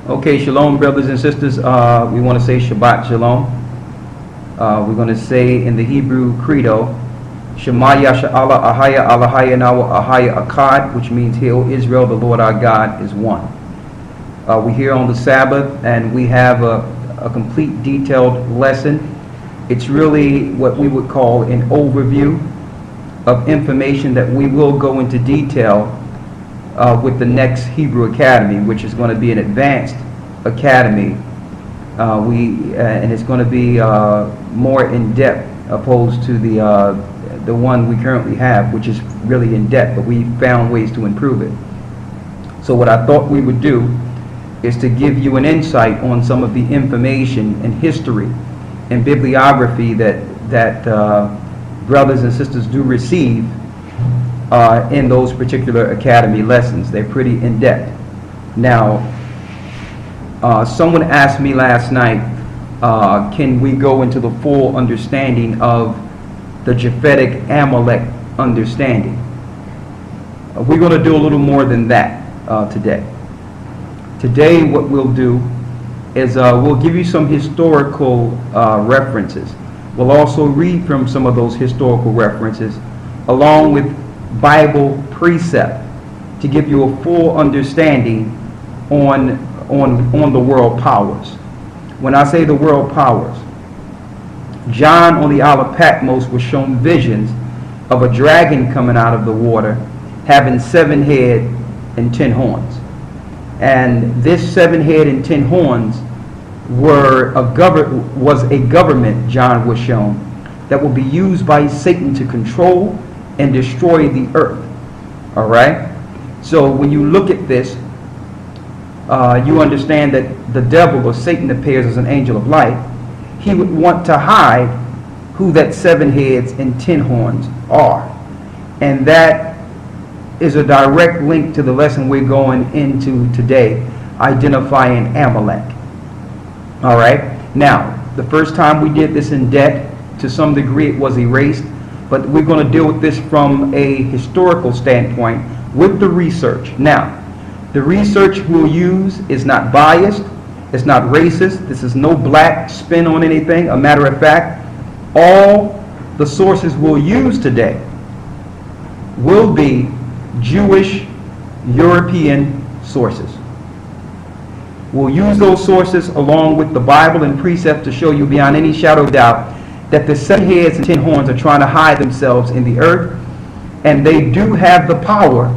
Okay, shalom, brothers and sisters. We want to say Shabbat Shalom. We're going to say in the Hebrew Credo, Shema Yasha'Allah Ahaya Allahaya Nawa Ahaya Akkad, which means, Hear, O Israel, the Lord our God is one. We're here on the Sabbath, and we have a complete detailed lesson. It's really what we would call an overview of information that we will go into detail with the next Hebrew Academy, which is going to be an advanced academy. And it's going to be more in depth opposed to the one we currently have, which is really in depth, but we found ways to improve it. So what I thought we would do is to give you an insight on some of the information and history and bibliography that brothers and sisters do receive in those particular academy lessons. They're pretty in depth. Now, someone asked me last night, can we go into the full understanding of the Japhetic Amalek understanding? We're going to do a little more than that today. Today what we'll do is we'll give you some historical references. We'll also read from some of those historical references along with Bible precept to give you a full understanding on the world powers. When I say the world powers, John on the Isle of Patmos was shown visions of a dragon coming out of the water having 7 heads and 10 horns. And this 7 heads and 10 horns was a government, John was shown, that will be used by Satan to control and destroy the earth. All right? So when you look at this, you understand that the devil or Satan appears as an angel of light. He would want to hide who that 7 heads and 10 horns are. And that is a direct link to the lesson we're going into today, identifying Amalek. All right? Now, the first time we did this in depth, to some degree it was erased, but we're going to deal with this from a historical standpoint with the research. Now, the research we'll use is not biased, it's not racist, this is no black spin on anything. A matter of fact, all the sources we'll use today will be Jewish European sources. We'll use those sources along with the Bible and precept to show you beyond any shadow of doubt that the 7 heads and 10 horns are trying to hide themselves in the earth, and they do have the power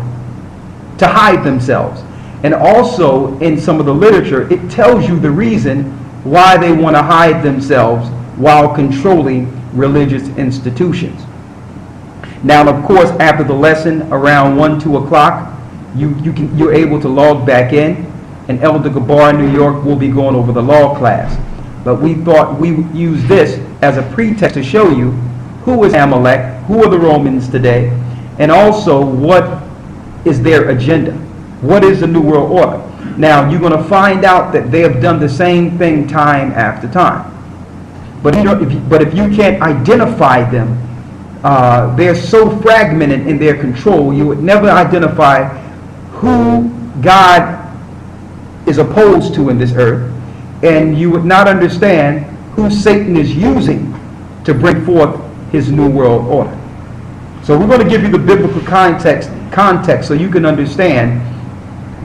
to hide themselves. And also in some of the literature, it tells you the reason why they want to hide themselves while controlling religious institutions. Now, of course, after the lesson around 1, 2 o'clock, you're able to log back in, and Elder Gabar in New York will be going over the law class. But we thought we would use this as a pretext to show you who is Amalek, who are the Romans today, and also what is their agenda. What is the New World Order? Now, you're going to find out that they have done the same thing time after time. But if you can't identify them, they're so fragmented in their control, you would never identify who God is opposed to in this earth, and you would not understand who Satan is using to bring forth his New World Order. So we're going to give you the biblical context so you can understand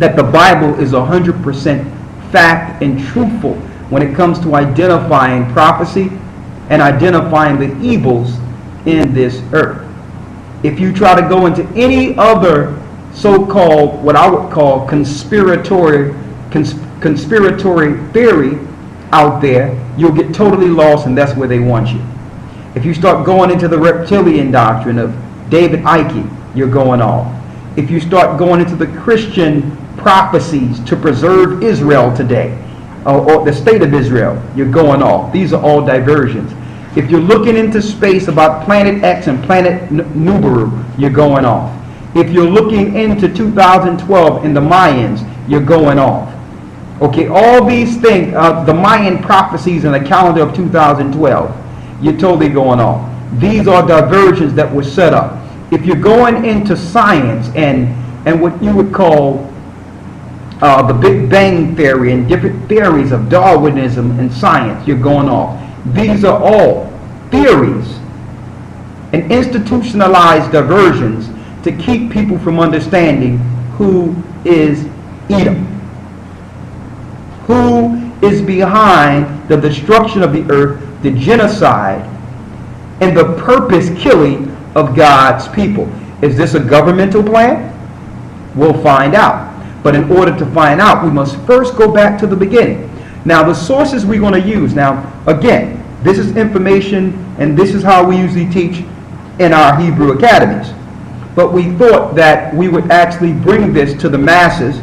that the Bible is 100% fact and truthful when it comes to identifying prophecy and identifying the evils in this earth. If you try to go into any other so-called, what I would call conspiratory theory out there, you'll get totally lost, and that's where they want you. If you start going into the reptilian doctrine of David Icke, you're going off. If you start going into the Christian prophecies to preserve Israel today, or the state of Israel, you're going off. These are all diversions. If you're looking into space about Planet X and Planet Nibiru, you're going off. If you're looking into 2012 and the Mayans, you're going off. Okay, all these things, the Mayan prophecies in the calendar of 2012, you're totally going off. These are diversions that were set up. If you're going into science and what you would call the Big Bang Theory and different theories of Darwinism and science, you're going off. These are all theories and institutionalized diversions to keep people from understanding who is Edom, who is behind the destruction of the earth, the genocide, and the purpose killing of God's people. Is this a governmental plan? We'll find out. But in order to find out, we must first go back to the beginning. Now, the sources we're going to use, now, again, this is information, and this is how we usually teach in our Hebrew academies. But we thought that we would actually bring this to the masses,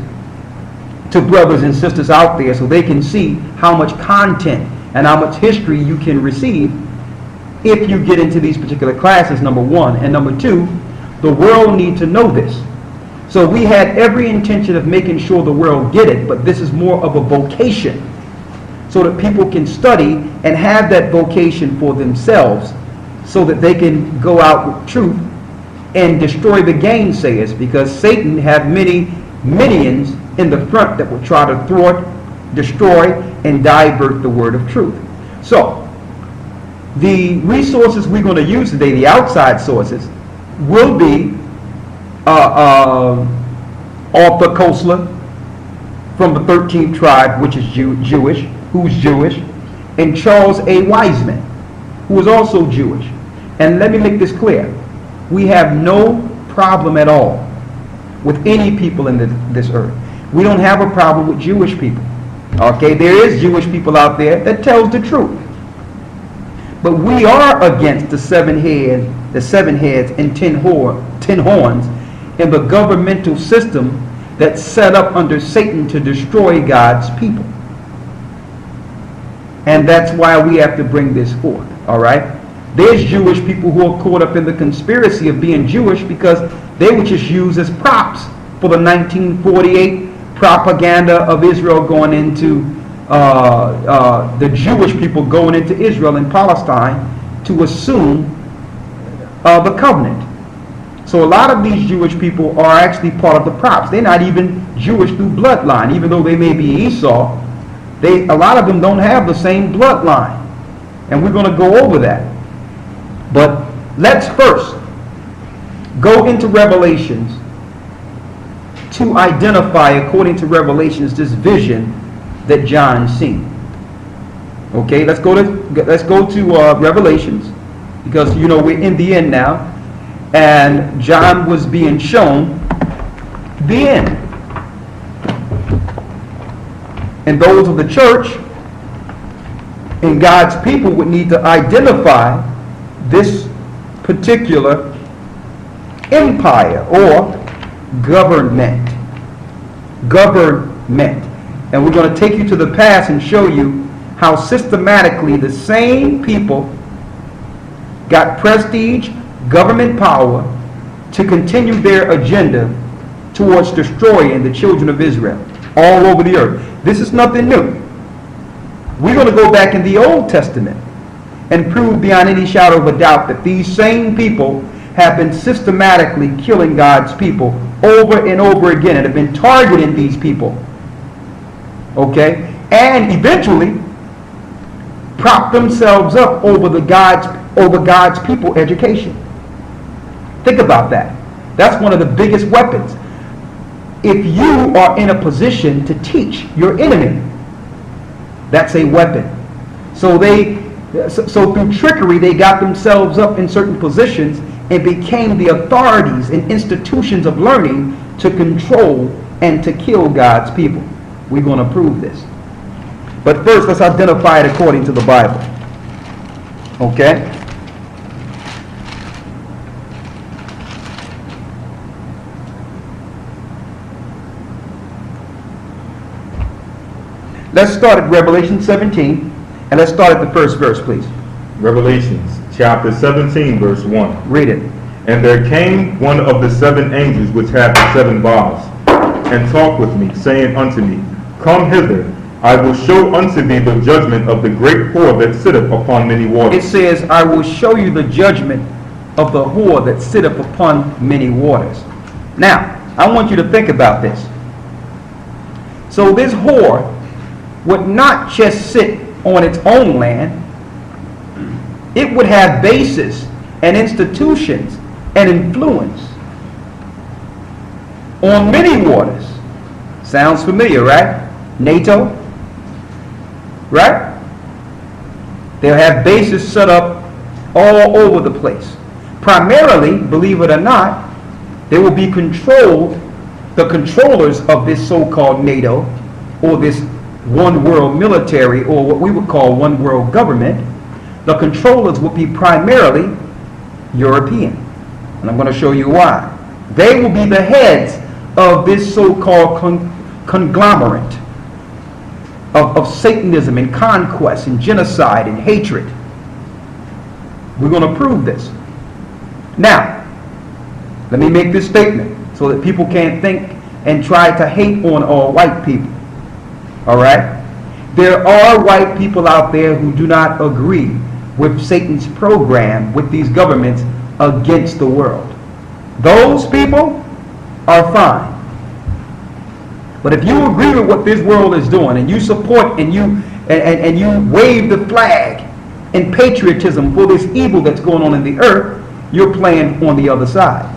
to brothers and sisters out there, so they can see how much content and how much history you can receive if you get into these particular classes, number one. And number two, the world needs to know this. So we had every intention of making sure the world get it, but this is more of a vocation, so that people can study and have that vocation for themselves, so that they can go out with truth and destroy the gainsayers, because Satan have many minions in the front that will try to thwart, destroy, and divert the word of truth. So the resources we're going to use today, the outside sources, will be Arthur Koestler from the 13th tribe, which is Jewish, who's Jewish, and Charles A. Wiseman, who is also Jewish. And let me make this clear. We have no problem at all with any people in this earth. We don't have a problem with Jewish people. Okay, there is Jewish people out there that tells the truth. But we are against the seven heads and 10 horns in the governmental system that's set up under Satan to destroy God's people. And that's why we have to bring this forth. All right? There's Jewish people who are caught up in the conspiracy of being Jewish because they were just used as props for the 1948 propaganda of Israel going into the Jewish people going into Israel and Palestine to assume the covenant. So a lot of these Jewish people are actually part of the props. They're not even Jewish through bloodline, even though they may be Esau. A lot of them don't have the same bloodline, and we're going to go over that. But let's first go into Revelations to identify, according to Revelations, this vision that John seen. Okay, let's go to Revelations, because you know we're in the end now, and John was being shown the end. And those of the church and God's people would need to identify this particular empire or government. And we're going to take you to the past and show you how systematically the same people got prestige, government power to continue their agenda towards destroying the children of Israel all over the earth. This is nothing new. We're going to go back in the Old Testament and prove beyond any shadow of a doubt that these same people have been systematically killing God's people over and over again, and have been targeting these people. Okay? And eventually prop themselves up over God's people education. Think about that. That's one of the biggest weapons. If you are in a position to teach your enemy, that's a weapon. So through trickery, they got themselves up in certain positions and became the authorities and institutions of learning to control and to kill God's people. We're going to prove this. But first, let's identify it according to the Bible. Okay? Let's start at Revelation 17, and let's start at the first verse, please. Revelations chapter 17, verse 1. Read it. And there came one of the seven angels which had the seven vials, and talked with me, saying unto me, Come hither, I will show unto thee the judgment of the great whore that sitteth upon many waters. It says, I will show you the judgment of the whore that sitteth upon many waters. Now, I want you to think about this. So this whore would not just sit on its own land. It would have bases and institutions and influence on many waters. Sounds familiar, right? NATO, right? They'll have bases set up all over the place. Primarily, believe it or not, they will be controlled, the controllers of this so-called NATO, or this one world military, or what we would call one world government. The controllers will be primarily European. And I'm going to show you why. They will be the heads of this so-called conglomerate of Satanism and conquest and genocide and hatred. We're going to prove this. Now, let me make this statement so that people can't think and try to hate on all white people. All right? There are white people out there who do not agree with Satan's program with these governments against the world. Those people are fine. But if you agree with what this world is doing, and you support and you wave the flag in patriotism for this evil that's going on in the earth, you're playing on the other side.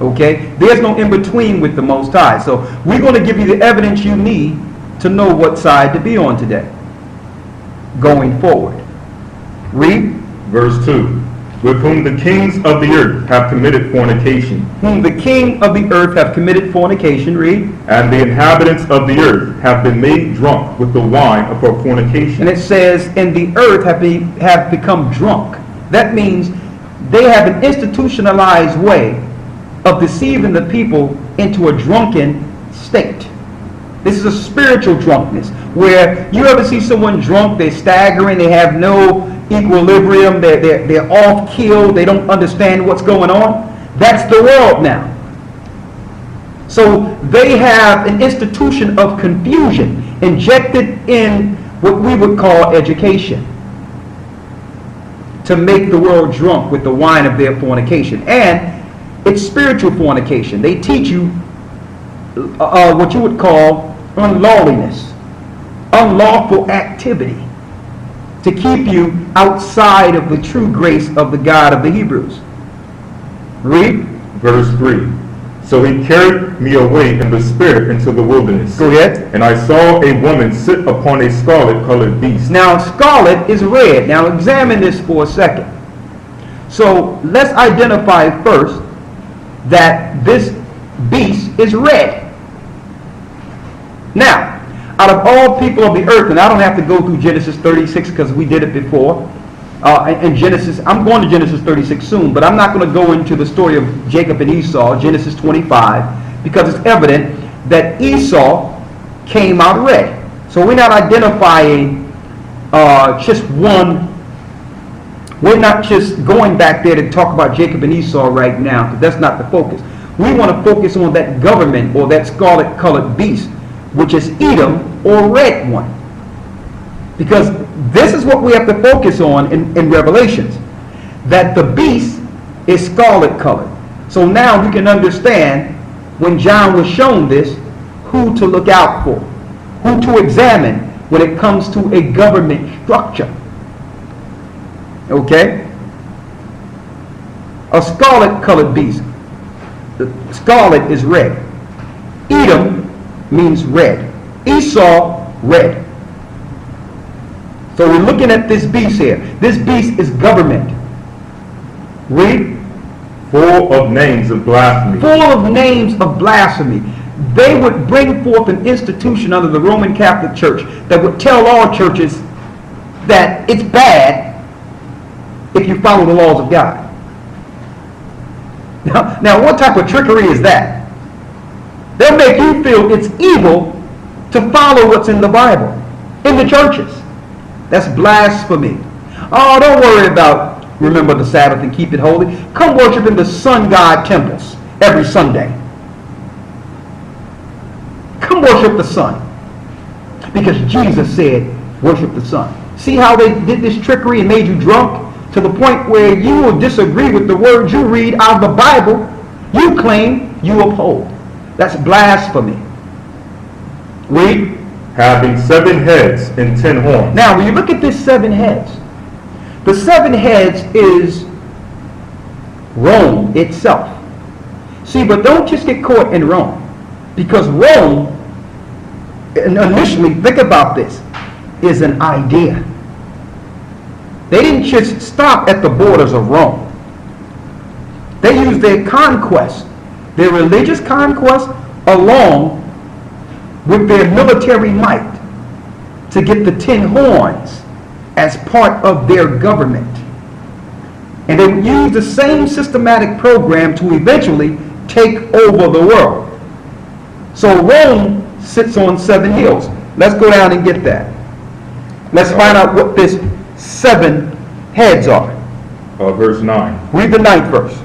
Okay? There's no in-between with the Most High. So we're going to give you the evidence you need to know what side to be on today, going forward. Read. Verse 2. With whom the kings of the earth have committed fornication. Whom the king of the earth have committed fornication. Read. And the inhabitants of the earth have been made drunk with the wine of her fornication. And it says, and the earth have become drunk. That means they have an institutionalized way of deceiving the people into a drunken state. This is a spiritual drunkenness, where you ever see someone drunk, they're staggering, they have no equilibrium, they're off keel, they don't understand what's going on. That's the world now. So they have an institution of confusion injected in what we would call education, to make the world drunk with the wine of their fornication. And it's spiritual fornication. They teach you what you would call unlawliness, unlawful activity, to keep you outside of the true grace of the God of the Hebrews. Read. Verse 3. So he carried me away in the spirit into the wilderness. Go ahead. And I saw a woman sit upon a scarlet-colored beast. Now, scarlet is red. Now, examine this for a second. So, let's identify first that this beast is red. Now, out of all people of the earth, and I don't have to go through Genesis 36 because we did it before. In Genesis, I'm going to Genesis 36 soon, but I'm not going to go into the story of Jacob and Esau, Genesis 25, because it's evident that Esau came out red. So we're not identifying just one. We're not just going back there to talk about Jacob and Esau right now, because that's not the focus. We want to focus on that government or that scarlet-colored beast, which is Edom, or red one. Because this is what we have to focus on in Revelations, that the beast is scarlet colored. So now we can understand, when John was shown this, who to look out for, who to examine when it comes to a government structure. Okay? A scarlet colored beast. The scarlet is red. Edom means red. Esau, red. So we're looking at this beast here. This beast is government. Read. Full of names of blasphemy. Full of names of blasphemy. They would bring forth an institution under the Roman Catholic Church that would tell all churches that it's bad if you follow the laws of God. Now what type of trickery is that? They'll make you feel it's evil to follow what's in the Bible, in the churches. That's blasphemy. Oh, don't worry about remember the Sabbath and keep it holy. Come worship in the sun god temples every Sunday. Come worship the sun. Because Jesus said, worship the sun. See how they did this trickery and made you drunk? To the point where you will disagree with the words you read out of the Bible you claim you uphold. That's blasphemy. Read. Having 7 heads and 10 horns. Now, when you look at this 7 heads, the 7 heads is Rome itself. See, but don't just get caught in Rome. Because Rome, initially, think about this, is an idea. They didn't just stop at the borders of Rome. They used their conquest, their religious conquest, along with their military might to get the 10 horns as part of their government. And they would use the same systematic program to eventually take over the world. So Rome sits on 7 hills. Let's go down and get that. Let's find out what this 7 heads are. Verse 9. Read the 9th verse.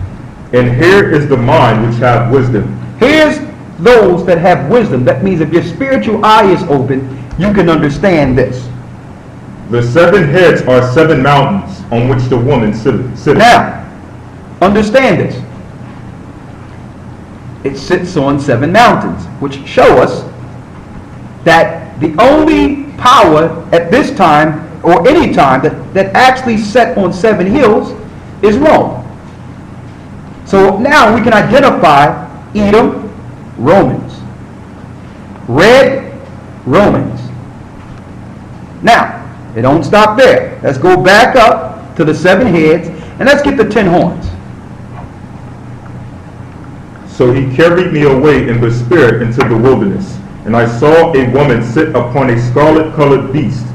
And here is the mind which hath wisdom. Here's those that have wisdom. That means if your spiritual eye is open, you can understand this. The 7 heads are 7 mountains on which the woman sitteth. Now, understand this. It sits on 7 mountains, which show us that the only power at this time, or any time, that actually sat on 7 hills is Rome. So now we can identify Edom, Romans. Red, Romans. Now, it don't stop there. Let's go back up to the 7 heads, and let's get the 10 horns. So he carried me away in the spirit into the wilderness, and I saw a woman sit upon a scarlet-colored beast,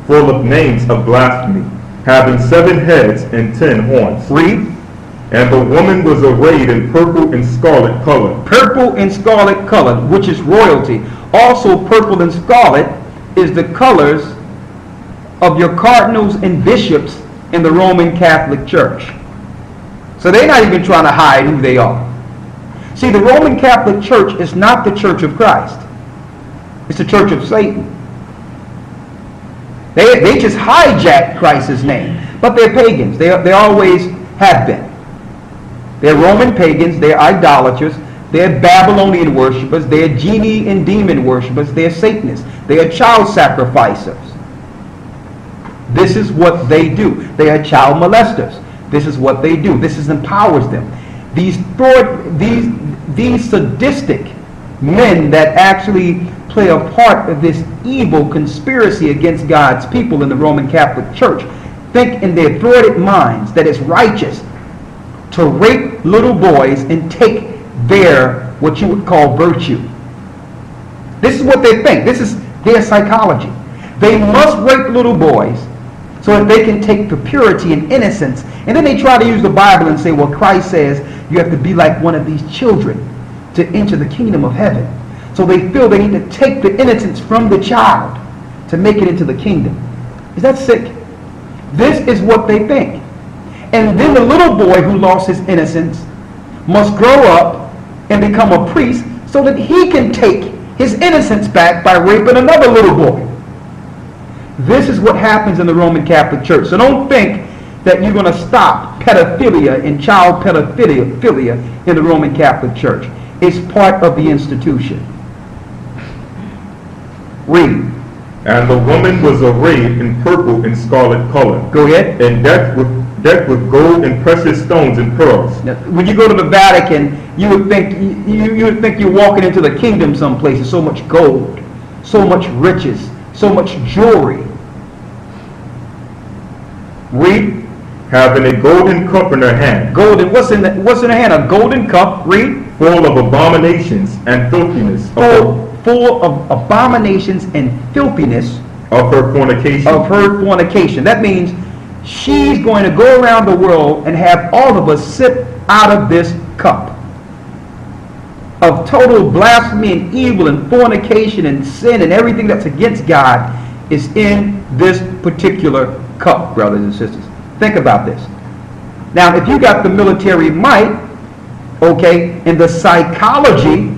full of names of blasphemy, having 7 heads and 10 horns. Read. And the woman was arrayed in purple and scarlet color. Purple and scarlet color, which is royalty. Also, purple and scarlet is the colors of your cardinals and bishops in the Roman Catholic Church. So they're not even trying to hide who they are. See, the Roman Catholic Church is not the Church of Christ. It's the Church of Satan. They just hijacked Christ's name. But they're pagans. They always have been. They're Roman pagans. They're idolaters. They're Babylonian worshippers. They're genie and demon worshippers. They're Satanists. They are child sacrificers. This is what they do. They are child molesters. This is what they do. This empowers them. These sadistic men that actually play a part of this evil conspiracy against God's people in the Roman Catholic Church think in their thwarted minds that it's righteous to rape little boys and take their, what you would call, virtue. This is what they think. This is their psychology. They must rape little boys so that they can take the purity and innocence. And then they try to use the Bible and say, well, Christ says you have to be like one of these children to enter the kingdom of heaven. So they feel they need to take the innocence from the child to make it into the kingdom. Is that sick? This is what they think. And then the little boy who lost his innocence must grow up and become a priest so that he can take his innocence back by raping another little boy. This is what happens in the Roman Catholic Church. So don't think that you're going to stop pedophilia and child pedophilia in the Roman Catholic Church. It's part of the institution. Read. And the woman was arrayed in purple and scarlet color. Go ahead. And decked with gold and precious stones and pearls. Now, when you go to the Vatican, you would think you're walking into the kingdom someplace. There's so much gold, so much riches, so much jewelry. Read. Having a golden cup in her hand. Golden. What's in her hand? A golden cup. Read. Full of abominations and filthiness. Full of abominations and filthiness of her fornication. That means she's going to go around the world and have all of us sip out of this cup of total blasphemy and evil and fornication and sin, and everything that's against God is in this particular cup, brothers and sisters. Think about this. Now, if you got the military might, okay, and the psychology,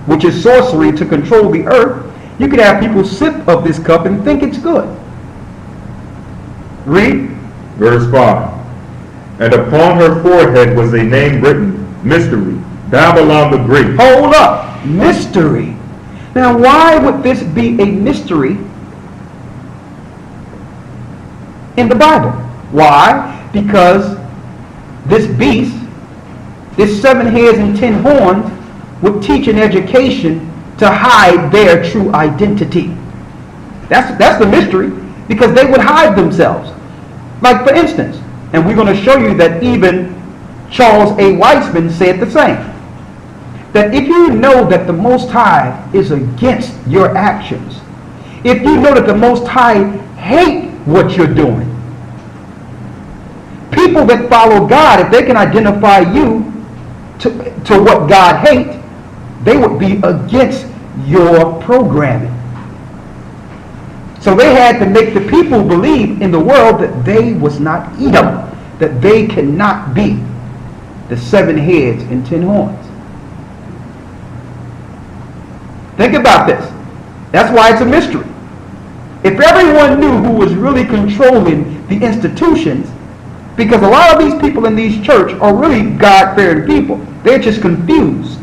which is sorcery, to control the earth, you could have people sip of this cup and think it's good. Read. Verse 5. And upon her forehead was a name written, Mystery, Babylon the Great. Hold up. Mystery. Now, why would this be a mystery in the Bible? Why? Because this beast, this 7 heads and 10 horns, would teach an education to hide their true identity. That's the mystery, because they would hide themselves. Like, for instance, and we're going to show you that even Charles A. Weissman said the same, that if you know that the Most High is against your actions, if you know that the Most High hate what you're doing, people that follow God, if they can identify you to what God hates, they would be against your programming. So they had to make the people believe in the world that they was not Edom, that they cannot be the 7 heads and 10 horns. Think about this. That's why it's a mystery. If everyone knew who was really controlling the institutions, because a lot of these people in these churches are really God-fearing people, they're just confused.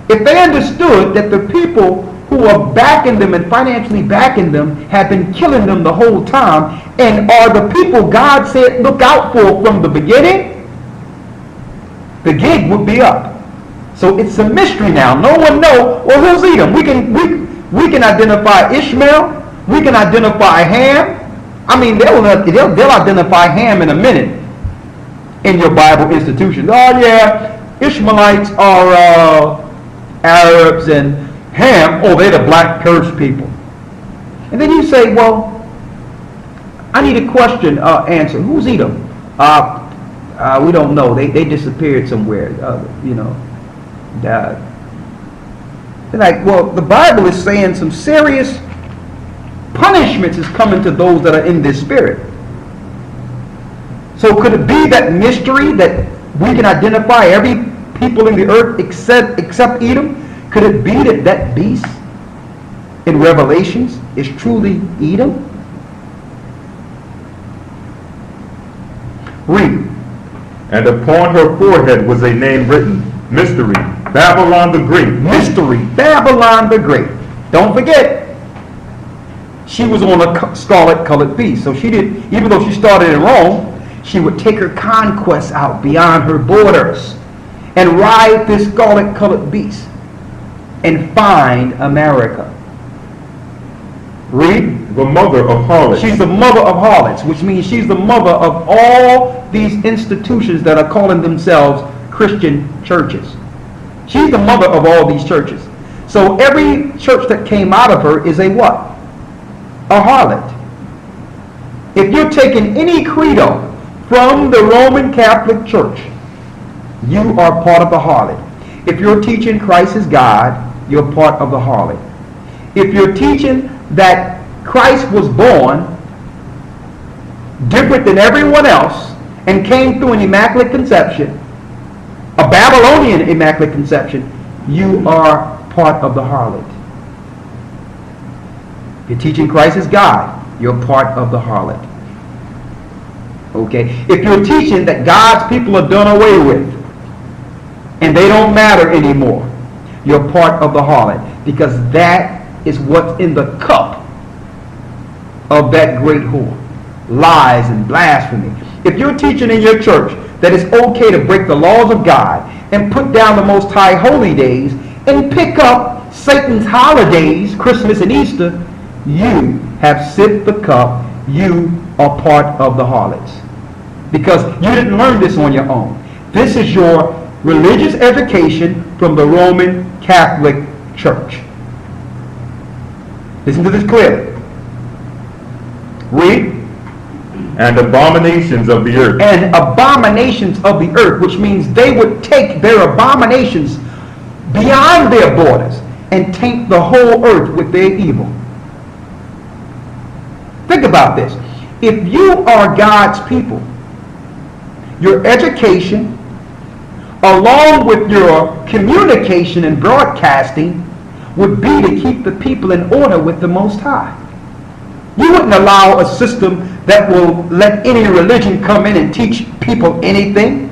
If they understood that the people who are backing them and financially backing them have been killing them the whole time, and are the people God said look out for from the beginning, the gig would be up. So it's a mystery now. No one knows, well, who's Edom? We can identify Ishmael. We can identify Ham. I mean, they'll identify Ham in a minute in your Bible institutions. Oh yeah, Ishmaelites are Arabs, and Ham, oh, they're the black cursed people. And then you say, well, I need a question answer. Who's Edom? We don't know. They disappeared somewhere. Died. They're like, well, the Bible is saying some serious punishments is coming to those that are in this spirit. So could it be that mystery that we can identify every people in the earth except Edom? Could it be that that beast in Revelations is truly Edom? Read. And upon her forehead was a name written, Mystery, Babylon the Great. Mystery, Babylon the Great. Don't forget, she was on a scarlet-colored beast. So she did, even though she started in Rome, she would take her conquests out beyond her borders and ride this scarlet-colored beast and find America. Read. The mother of harlots. She's the mother of harlots, which means she's the mother of all these institutions that are calling themselves Christian churches. She's the mother of all these churches. So every church that came out of her is a what? A harlot. If you're taking any credo from the Roman Catholic Church, you are part of the harlot. If you're teaching Christ is God, you're part of the harlot. If you're teaching that Christ was born different than everyone else and came through an immaculate conception, a Babylonian immaculate conception, you are part of the harlot. If you're teaching Christ is God, you're part of the harlot. Okay? If you're teaching that God's people are done away with and they don't matter anymore, you're part of the harlot, because that is what's in the cup of that great whore. Lies and blasphemy. If you're teaching in your church that it's okay to break the laws of God and put down the Most High holy days and pick up Satan's holidays, Christmas and Easter, you have sipped the cup. You are part of the harlots. Because you didn't learn this on your own. This is your religious education from the Roman Catholic Church. Listen to this clearly. Read. And abominations of the earth. And abominations of the earth, which means they would take their abominations beyond their borders and taint the whole earth with their evil. Think about this. If you are God's people, your education, along with your communication and broadcasting, would be to keep the people in order with the Most High. You wouldn't allow a system that will let any religion come in and teach people anything.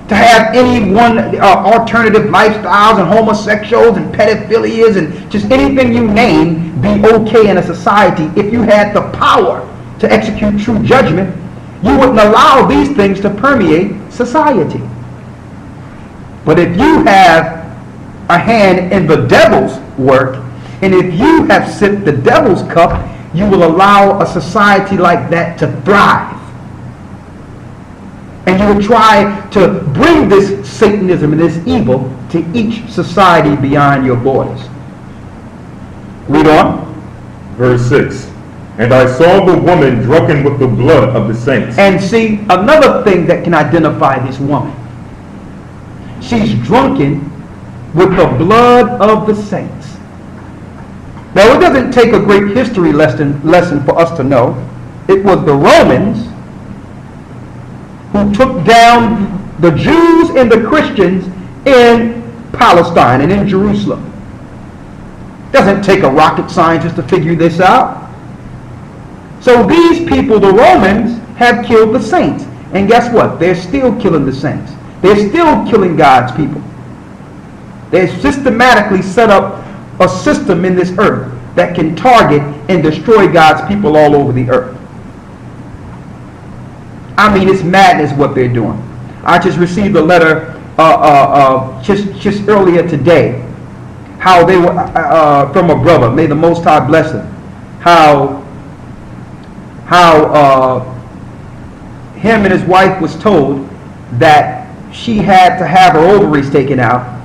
to have any one alternative lifestyles and homosexuals and pedophilias and just anything you name be okay in a society. If you had the power to execute true judgment, you wouldn't allow these things to permeate society. But if you have a hand in the devil's work, and if you have sipped the devil's cup, you will allow a society like that to thrive. And you will try to bring this Satanism and this evil to each society beyond your borders. Read on. Verse 6. And I saw the woman drunken with the blood of the saints. And see, another thing that can identify this woman. She's drunken with the blood of the saints. Now, it doesn't take a great history lesson for us to know. It was the Romans who took down the Jews and the Christians in Palestine and in Jerusalem. It doesn't take a rocket scientist to figure this out. So these people, the Romans, have killed the saints. And guess what? They're still killing the saints. They're still killing God's people. They've systematically set up a system in this earth that can target and destroy God's people all over the earth. I mean, it's madness what they're doing. I just received a letter just earlier today, how they were from a brother. May the Most High bless him. How him and his wife was told that she had to have her ovaries taken out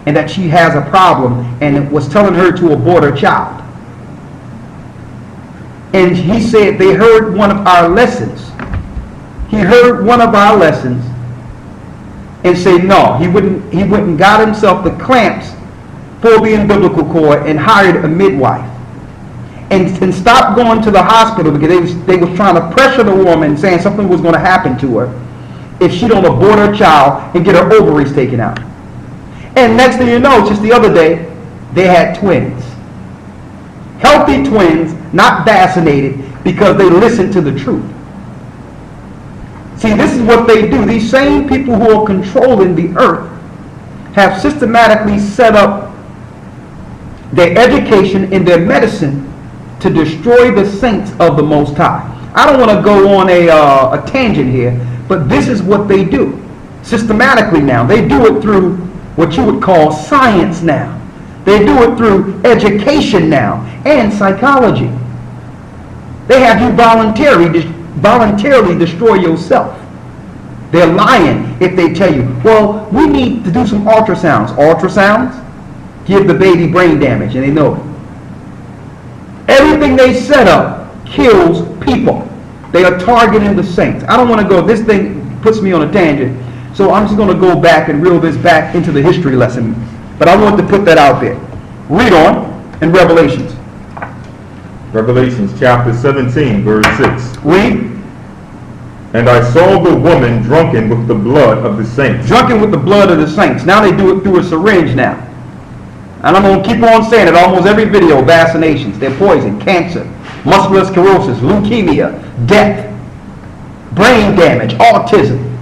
and that she has a problem, and it was telling her to abort her child. And he said they heard one of our lessons. He heard one of our lessons and said no, he went and got himself the clamps for the umbilical cord and hired a midwife. And stopped going to the hospital because they was trying to pressure the woman, saying something was going to happen to her if she don't abort her child and get her ovaries taken out. And next thing you know, just the other day, they had twins. Healthy twins, not vaccinated, because they listened to the truth. See, this is what they do. These same people who are controlling the earth have systematically set up their education and their medicine to destroy the saints of the Most High. I don't want to go on a tangent here, but this is what they do systematically now. They do it through what you would call science now. They do it through education now and psychology. They have you voluntarily destroy yourself. They're lying if they tell you, well, we need to do some ultrasounds. Ultrasounds give the baby brain damage, and they know it. Everything they set up kills people. They are targeting the saints. I don't want to go, this thing puts me on a tangent, so I'm just going to go back and reel this back into the history lesson. But I want to put that out there. Read on in Revelations. Revelations chapter 17, verse 6. Read. And I saw the woman drunken with the blood of the saints. Drunken with the blood of the saints. Now they do it through a syringe now. And I'm going to keep on saying it almost every video. Vaccinations, they're poison, cancer, muscular sclerosis, leukemia, death, brain damage, autism.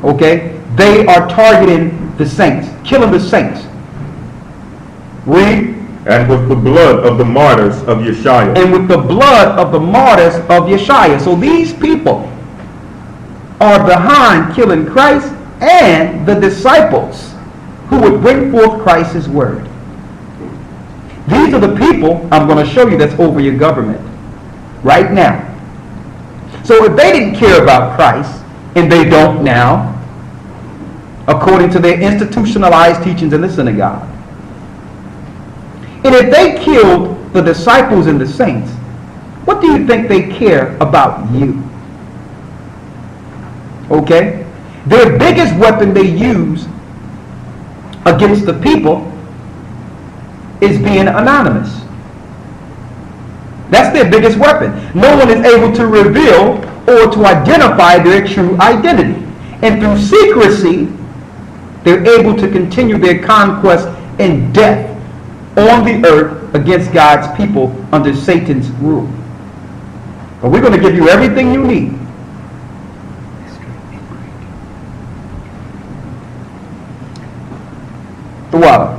Okay? They are targeting the saints, killing the saints. Read. And with the blood of the martyrs of Yeshua. And with the blood of the martyrs of Yeshua. So these people are behind killing Christ and the disciples who would bring forth Christ's word. These are the people I'm going to show you that's over your government right now. So if they didn't care about Christ, and they don't now, according to their institutionalized teachings in the synagogue, and if they killed the disciples and the saints, what do you think they care about you? Okay? Their biggest weapon they use against the people is being anonymous. That's their biggest weapon. No one is able to reveal or to identify their true identity. And through secrecy, they're able to continue their conquest and death on the earth against God's people under Satan's rule. But we're going to give you everything you need The water.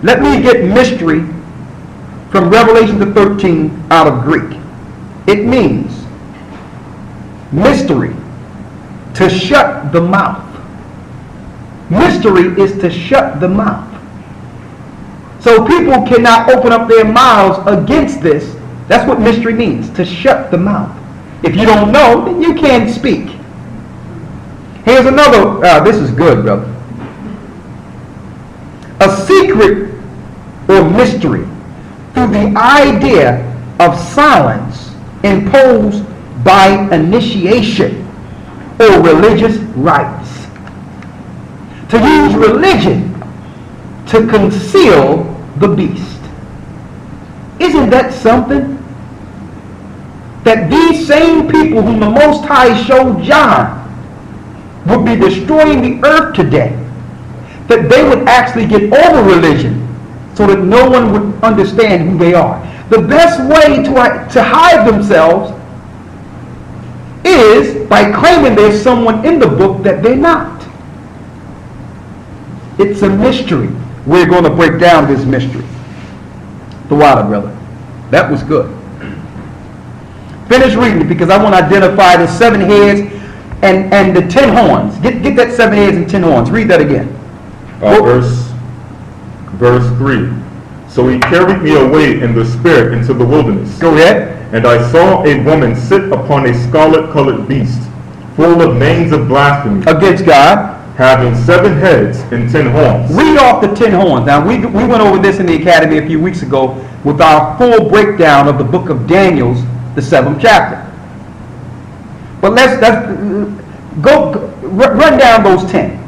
Let me get mystery from Revelation 13 out of Greek. It means mystery, to shut the mouth. Mystery is to shut the mouth. So people cannot open up their mouths against this. That's what mystery means, to shut the mouth. If you don't know, then you can't speak. Here's another, this is good, brother. A secret or mystery through the idea of silence imposed by initiation or religious rites. To use religion to conceal the beast. Isn't that something? That these same people whom the Most High showed John would be destroying the earth today, that they would actually get over religion so that no one would understand who they are. The best way to hide themselves is by claiming there's someone in the book that they're not. It's a mystery. We're going to break down this mystery. The water, brother. That was good. Finish reading it because I want to identify the 7 heads and the 10 horns. Get that 7 heads and 10 horns. Read that again. Verse 3. So he carried me away in the spirit into the wilderness. Go ahead. And I saw a woman sit upon a scarlet-colored beast, full of names of blasphemy. Against God. Having 7 heads and 10 horns. Read off the 10 horns. Now, we went over this in the academy a few weeks ago with our full breakdown of the book of Daniel's, the 7th chapter. But let's run down those 10.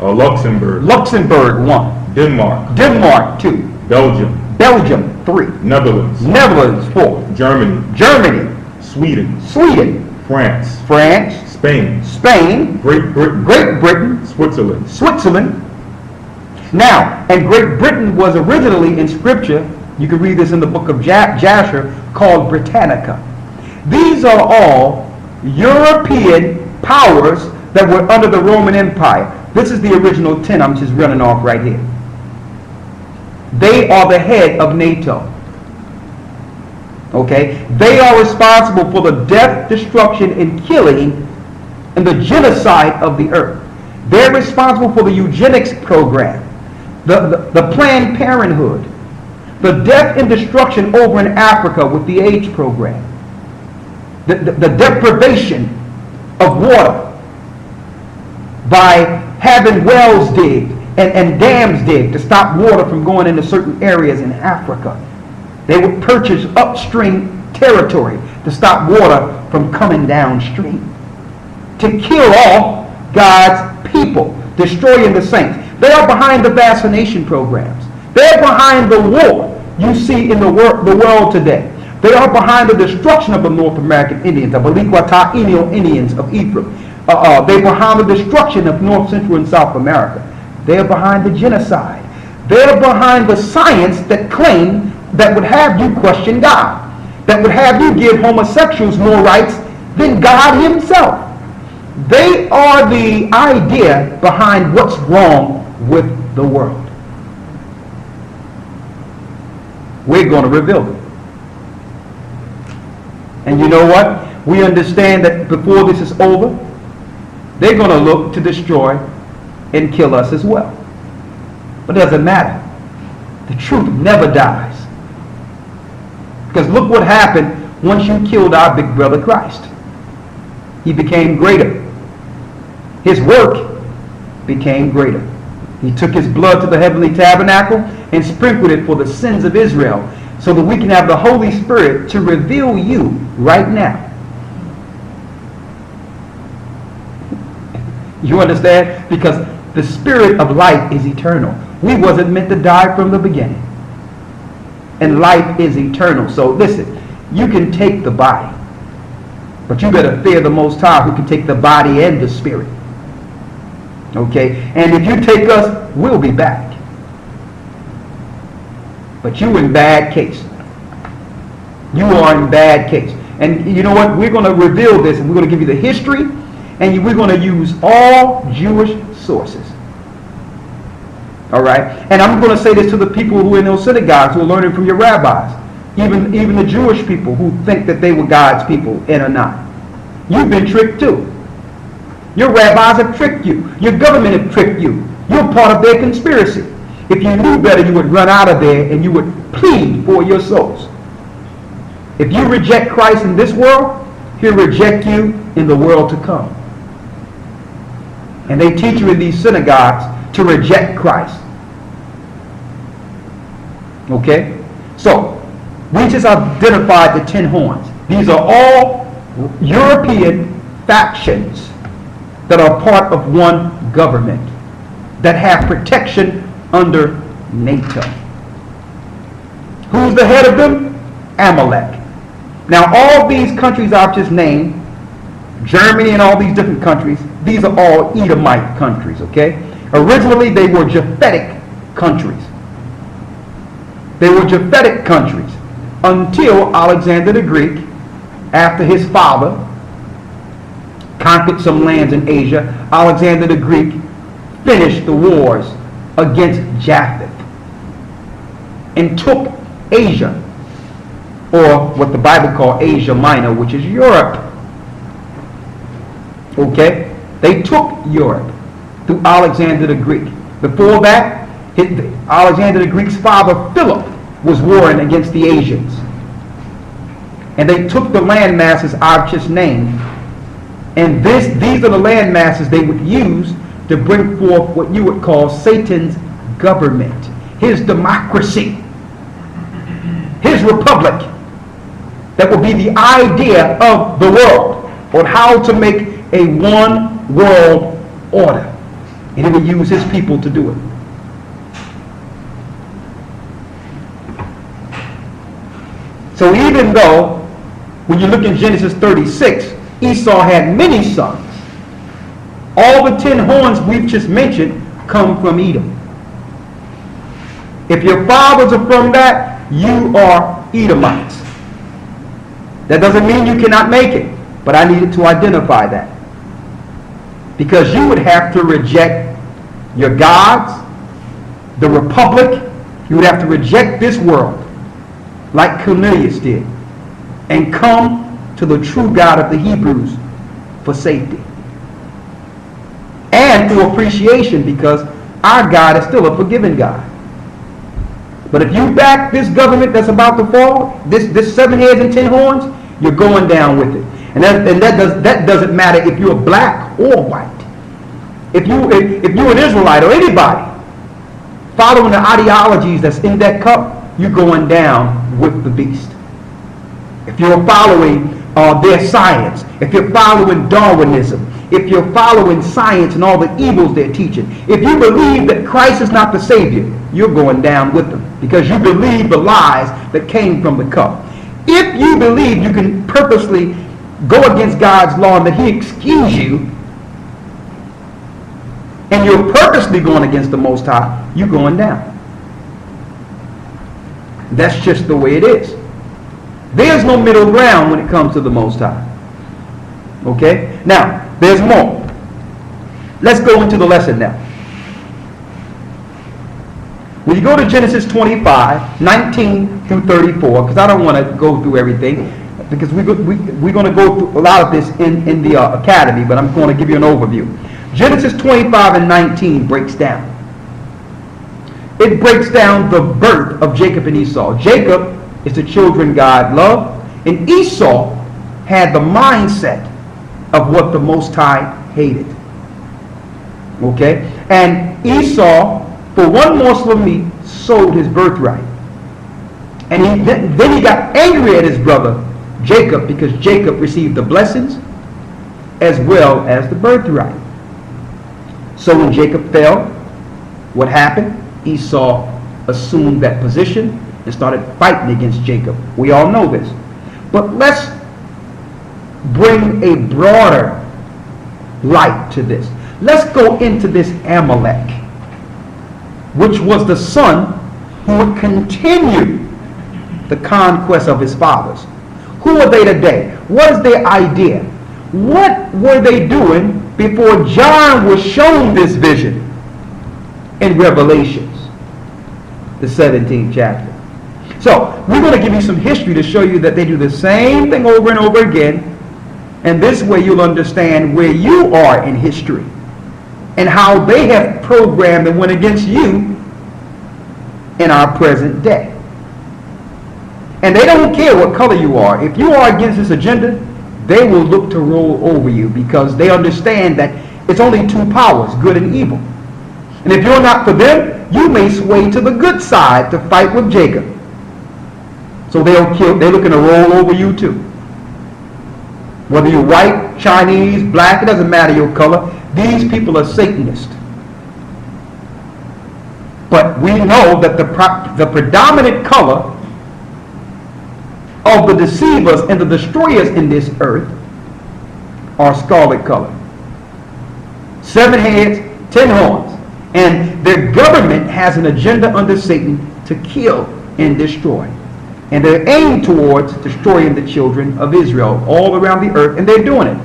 Luxembourg. Luxembourg, 1. Denmark. Denmark, 2. Belgium. Belgium, 3. Netherlands. Netherlands, 4. Germany. Germany. Sweden. Sweden. France. France. Spain. Spain. Great Britain. Great Britain. Switzerland. Switzerland. Now, and Great Britain was originally in Scripture, you can read this in the book of Jasher, called Britannica. These are all European powers that were under the Roman Empire. This is the original 10 I'm just running off right here. They are the head of NATO. Okay? They are responsible for the death, destruction, and killing and the genocide of the earth. They're responsible for the eugenics program, the Planned Parenthood, the death and destruction over in Africa with the AIDS program, the deprivation of water by having wells digged and dams digged to stop water from going into certain areas in Africa. They would purchase upstream territory to stop water from coming downstream, to kill off God's people, destroying the saints. They are behind the vaccination programs. They're behind the war you see in the world today. They are behind the destruction of the North American Indians, the Baliquata Indians of Ephraim. They're behind the destruction of North, Central, and South America. They're behind the genocide. They're behind the science that claim that would have you question God, that would have you give homosexuals more rights than God himself. They are the idea behind what's wrong with the world. We're going to reveal it. And you know what? We understand that before this is over, they're going to look to destroy and kill us as well. But it doesn't matter. The truth never dies. Because look what happened once you killed our big brother Christ. He became greater. His work became greater. He took his blood to the heavenly tabernacle and sprinkled it for the sins of Israel, so that we can have the Holy Spirit to reveal you right now. You understand? Because the spirit of life is eternal. We wasn't meant to die from the beginning. And life is eternal. So listen, you can take the body, but you better fear the Most High, who can take the body and the spirit. Okay? And if you take us, we'll be back. But you in bad case. You are in bad case. And you know what? We're going to reveal this, and we're going to give you the history, and we're going to use all Jewish sources. All right? And I'm going to say this to the people who are in those synagogues who are learning from your rabbis. Even the Jewish people who think that they were God's people and are not. You've been tricked too. Your rabbis have tricked you. Your government have tricked you. You're part of their conspiracy. If you knew better, you would run out of there and you would plead for your souls. If you reject Christ in this world, he'll reject you in the world to come. And they teach you in these synagogues to reject Christ. Okay? So, we just identified the 10 horns. These are all European factions that are part of one government that have protection under NATO. Who's the head of them? Amalek. Now, all these countries I've just named, Germany and all these different countries, these are all Edomite countries, okay? Originally, they were Japhetic countries. They were Japhetic countries until Alexander the Greek, after his father conquered some lands in Asia, Alexander the Greek finished the wars against Japheth and took Asia, or what the Bible calls Asia Minor, which is Europe. Okay? They took Europe through Alexander the Greek. Before that, Alexander the Greek's father Philip was warring against the Asians. And they took the land masses I've just named. And these are the land masses they would use to bring forth what you would call Satan's government, his democracy, his republic. That will be the idea of the world on how to make a one world order. And he would use his people to do it. So even though, when you look in Genesis 36, Esau had many sons, all the 10 horns we've just mentioned come from Edom. If your fathers are from that, you are Edomites. That doesn't mean you cannot make it, but I needed to identify that. Because you would have to reject your gods, the republic, you would have to reject this world, like Cornelius did, and come to the true God of the Hebrews for safety. And for appreciation, because our God is still a forgiving God. But if you back this government that's about to fall, this 7 heads and 10 horns, you're going down with it. And that doesn't matter if you're black or white. If you're an Israelite or anybody following the ideologies that's in that cup, you're going down with the beast. If you're following their science, if you're following Darwinism, if you're following science and all the evils they're teaching, if you believe that Christ is not the Savior, you're going down with them because you believe the lies that came from the cup. If you believe you can purposely go against God's law and that he excuse you, and you're purposely going against the Most High, you're going down. That's just the way it is. There's no middle ground when it comes to the Most High. Okay? Now, there's more. Let's go into the lesson now. When you go to Genesis 25, 19 through 34, because I don't want to go through everything, because we're going to go through a lot of this in the academy, but I'm going to give you an overview. Genesis 25 and 19 breaks down. It breaks down the birth of Jacob and Esau. Jacob is the children God loved, and Esau had the mindset of what the Most High hated. Okay? And Esau, for one morsel of meat, sold his birthright. And then he got angry at his brother Jacob because Jacob received the blessings as well as the birthright. So when Jacob fell, what happened? Esau assumed that position and started fighting against Jacob. We all know this. But let's bring a broader light to this. Let's go into this Amalek, which was the son who would continue the conquest of his fathers. Who are they today? What is their idea? What were they doing before John was shown this vision? in Revelations, the 17th chapter. So we're going to give you some history to show you that they do the same thing over and over again. And this way you'll understand where you are in history and how they have programmed and went against you in our present day. And they don't care what color you are. If you are against this agenda, they will look to roll over you because they understand that it's only two powers, good and evil. And if you're not for them, you may sway to the good side to fight with Jacob. So they're looking to roll over you too. Whether you're white, Chinese, black, it doesn't matter your color. These people are Satanists. But we know that the predominant color of the deceivers and the destroyers in this earth are scarlet color. 7 heads, 10 horns. And their government has an agenda under Satan to kill and destroy. And they're aimed towards destroying the children of Israel all around the earth, and they're doing it.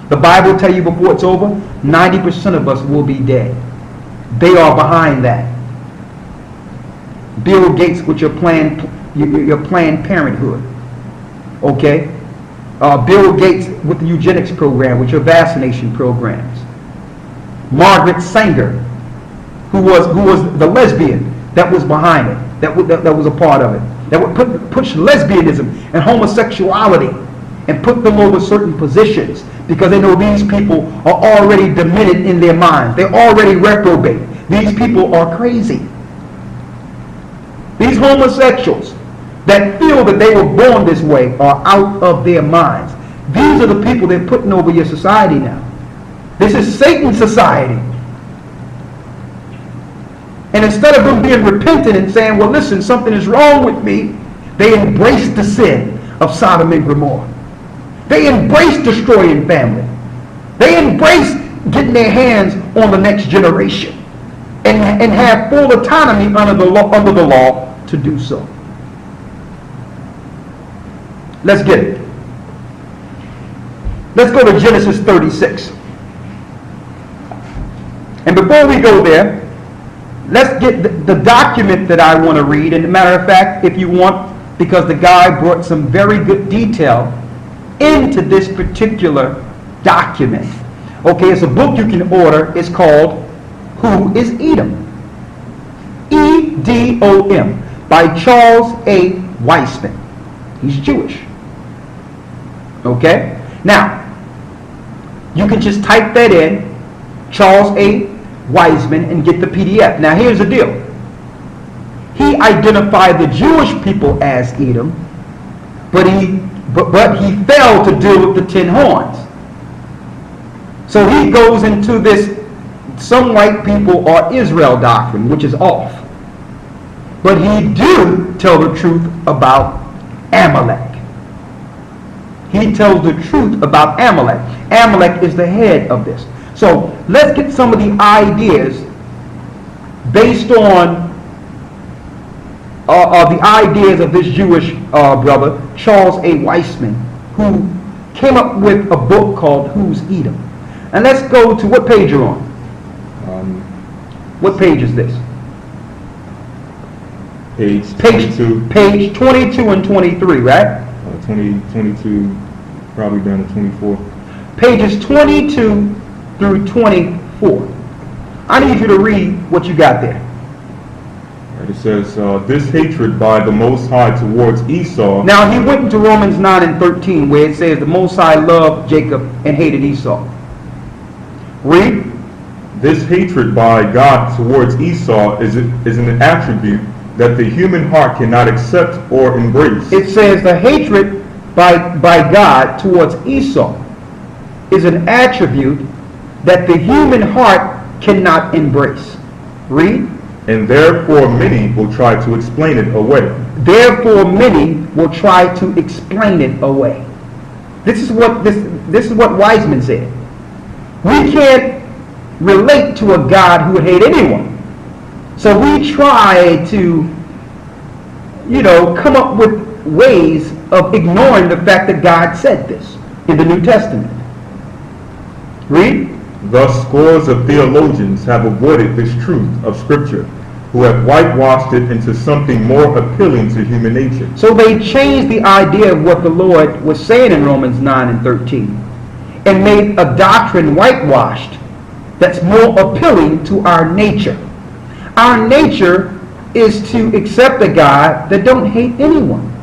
The Bible will tell you before it's over, 90% of us will be dead. They are behind that. Bill Gates with your Planned Parenthood. Okay? Bill Gates with the eugenics program, with your vaccination programs. Margaret Sanger, who was the lesbian that was behind it, that was a part of it, that would push lesbianism and homosexuality and put them over certain positions because they know these people are already demented in their minds. They're already reprobate. These people are crazy. These homosexuals that feel that they were born this way are out of their minds. These are the people they're putting over your society now. This is Satan's society. And instead of them being repentant and saying, well, listen, something is wrong with me, they embrace the sin of Sodom and Gomorrah. They embrace destroying family. They embrace getting their hands on the next generation and have full autonomy under the law to do so. Let's get it. Let's go to Genesis 36. And before we go there, let's get the document that I want to read. And as a matter of fact, if you want, because the guy brought some very good detail into this particular document. Okay, it's a book you can order. It's called Who is Edom? E-D-O-M by Charles A. Weissman. He's Jewish. Okay? Now, you can just type that in, Charles A. Weissman, and get the PDF. Now here's the deal. He identified the Jewish people as Edom, but he failed to deal with the 10 horns. So he goes into this some white people are Israel doctrine, which is off. But he do tell the truth about Amalek. He tells the truth about Amalek. Amalek is the head of this. So let's get some of the ideas based on the ideas of this Jewish brother, Charles A. Weissman, who came up with a book called Who's Edom. And let's go to what page you're on. What page is this? Page 22. Page 22 and 23, right? 22, probably down to 24. Pages 22 through 24. I need you to read what you got there. Right, it says, this hatred by the Most High towards Esau. Now he went into Romans 9 and 13 where it says the Most High loved Jacob and hated Esau. Read. This hatred by God towards Esau is an attribute that the human heart cannot accept or embrace. It says the hatred by God towards Esau is an attribute that the human heart cannot embrace. Read. And therefore many will try to explain it away. Therefore many will try to explain it away. This is what Weissman said. We can't relate to a God who would hate anyone. So we try to, come up with ways of ignoring the fact that God said this in the New Testament. Read. Thus, scores of theologians have avoided this truth of Scripture, who have whitewashed it into something more appealing to human nature. So they changed the idea of what the Lord was saying in Romans 9 and 13 and made a doctrine whitewashed that's more appealing to our nature. Our nature is to accept a God that don't hate anyone,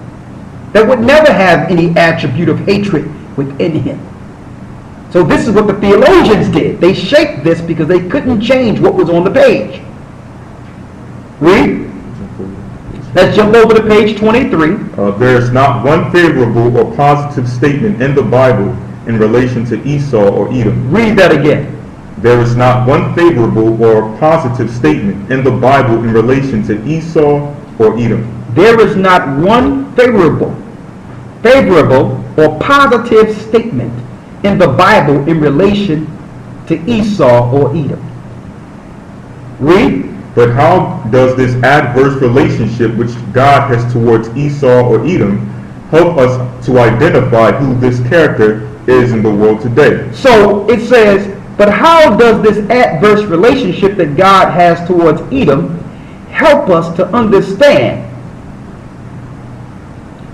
that would never have any attribute of hatred within him. So this is what the theologians did. They shaped this because they couldn't change what was on the page. Read. Let's jump over to page 23. There is not one favorable or positive statement in the Bible in relation to Esau or Edom. Read that again. There is not one favorable or positive statement in the Bible in relation to Esau or Edom. There is not one favorable or positive statement in the Bible in relation to Esau or Edom. Read. But how does this adverse relationship which God has towards Esau or Edom help us to identify who this character is in the world today? So it says, but how does this adverse relationship that God has towards Edom help us to understand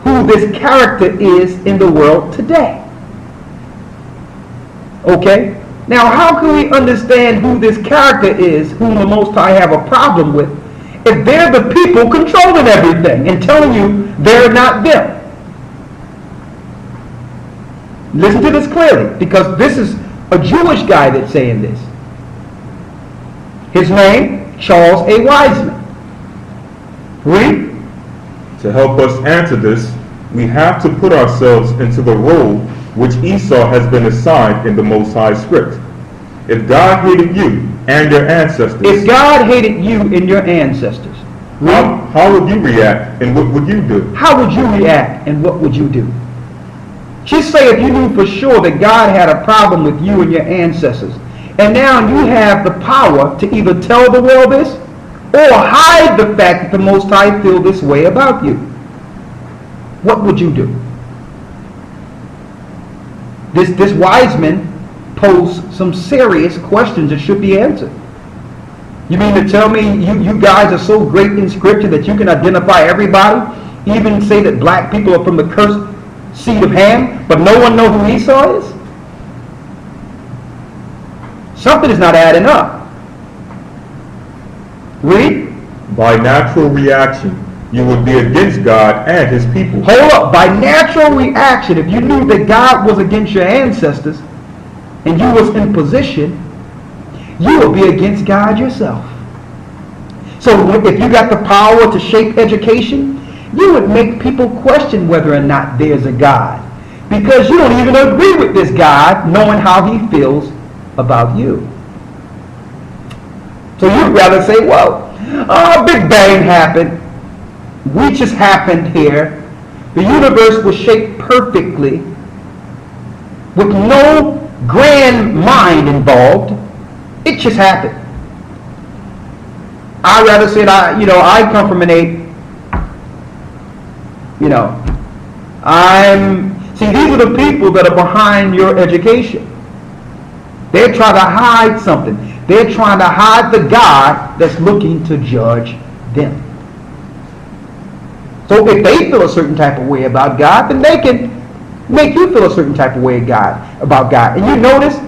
who this character is in the world today? Okay? Now, how can we understand who this character is, whom the Most High have a problem with, if they're the people controlling everything and telling you they're not them? Listen to this clearly, because this is a Jewish guy that's saying this. His name, Charles A. Wiseman. Read. To help us answer this, we have to put ourselves into the role which Esau has been assigned in the Most High script. If God hated you and your ancestors, how would you react and what would you do? How would you react and what would you do? Just say if you knew for sure that God had a problem with you and your ancestors, and now you have the power to either tell the world this or hide the fact that the Most High feel this way about you. What would you do? This Wiseman posed some serious questions that should be answered. You mean to tell me you guys are so great in scripture that you can identify everybody, even say that black people are from the cursed seed of Ham, but no one knows who Esau is? Something is not adding up. Read. By natural reaction, you would be against God and his people. Hold up. By natural reaction, if you knew that God was against your ancestors and you was in position, you would be against God yourself. So if you got the power to shape education, you would make people question whether or not there's a God, because you don't even agree with this God, knowing how he feels about you. So you'd rather say, well, Big Bang happened. We just happened here. The universe was shaped perfectly with no grand mind involved. It just happened. I'd rather say that I come from an ape. These are the people that are behind your education. They're trying to hide something. They're trying to hide the God that's looking to judge them. So if they feel a certain type of way about God, then they can make you feel a certain type of way about God. And you notice,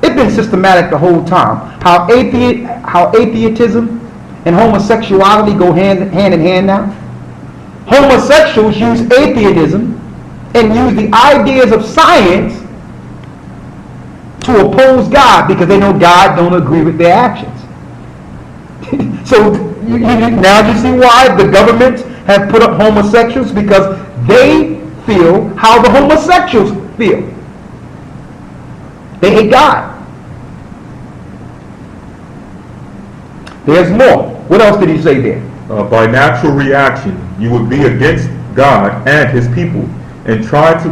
it's been systematic the whole time. How atheism and homosexuality go hand in hand now. Homosexuals use atheism and use the ideas of science to oppose God because they know God don't agree with their actions. So now you see why the governments have put up homosexuals, because they feel how the homosexuals feel. They hate God. There's more. What else did he say there? By natural reaction, you would be against God and his people, and try to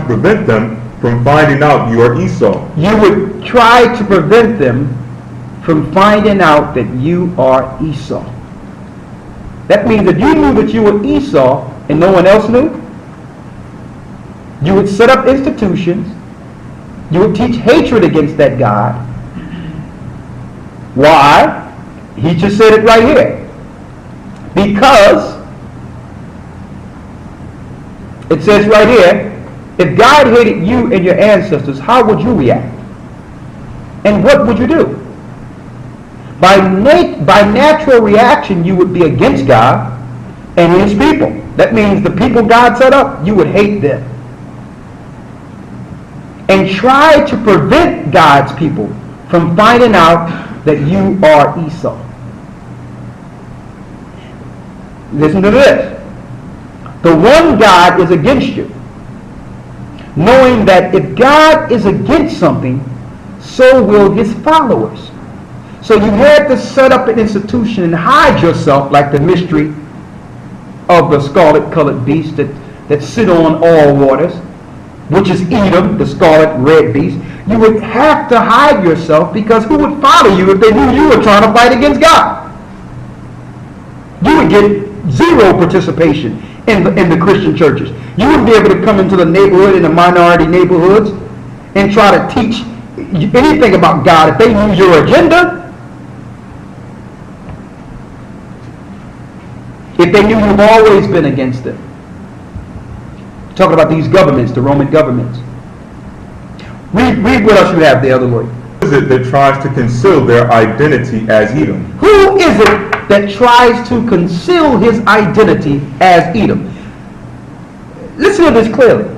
prevent them from finding out you are Esau. You would try to prevent them from finding out that you are Esau. That means if you knew that you were Esau and no one else knew, you would set up institutions You would teach hatred against that God. Why? He just said it right here. Because it says right here, if God hated you and your ancestors, how would you react? And what would you do? By natural reaction, you would be against God and his people. That means the people God set up, you would hate them. And try to prevent God's people from finding out that you are Esau. Listen to this. The one God is against you. Knowing that if God is against something, so will his followers. So you had to set up an institution and hide yourself like the mystery of the scarlet colored beast that sit on all waters, which is Edom, the scarlet red beast. You would have to hide yourself, because who would follow you if they knew you were trying to fight against God? You would get zero participation in the Christian churches. You wouldn't be able to come into the neighborhood, in the minority neighborhoods, and try to teach anything about God if they knew your agenda. If they knew you've always been against them. Talking about these governments, the Roman governments. Read what else you have there, other Lord. Who is it that tries to conceal their identity as Edom? Who is it that tries to conceal his identity as Edom? Listen to this clearly.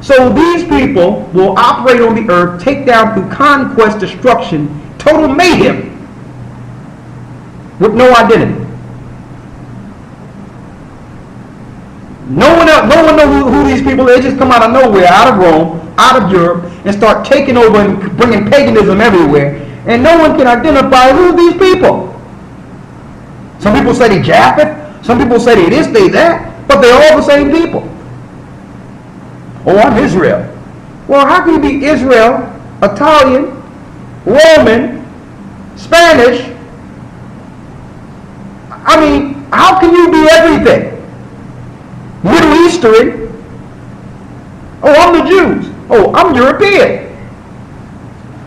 So these people will operate on the earth, take down through conquest, destruction, total mayhem, with no identity. No one knows who these people are. They just come out of nowhere, out of Rome, out of Europe, and start taking over and bringing paganism everywhere. And no one can identify who these people. Some people say they Japheth. Some people say they this, they that. But they're all the same people. Oh, I'm Israel. Well, how can you be Israel, Italian, Roman, Spanish? I mean, how can you be everything? Middle Eastern. Oh, I'm the Jews. Oh, I'm European.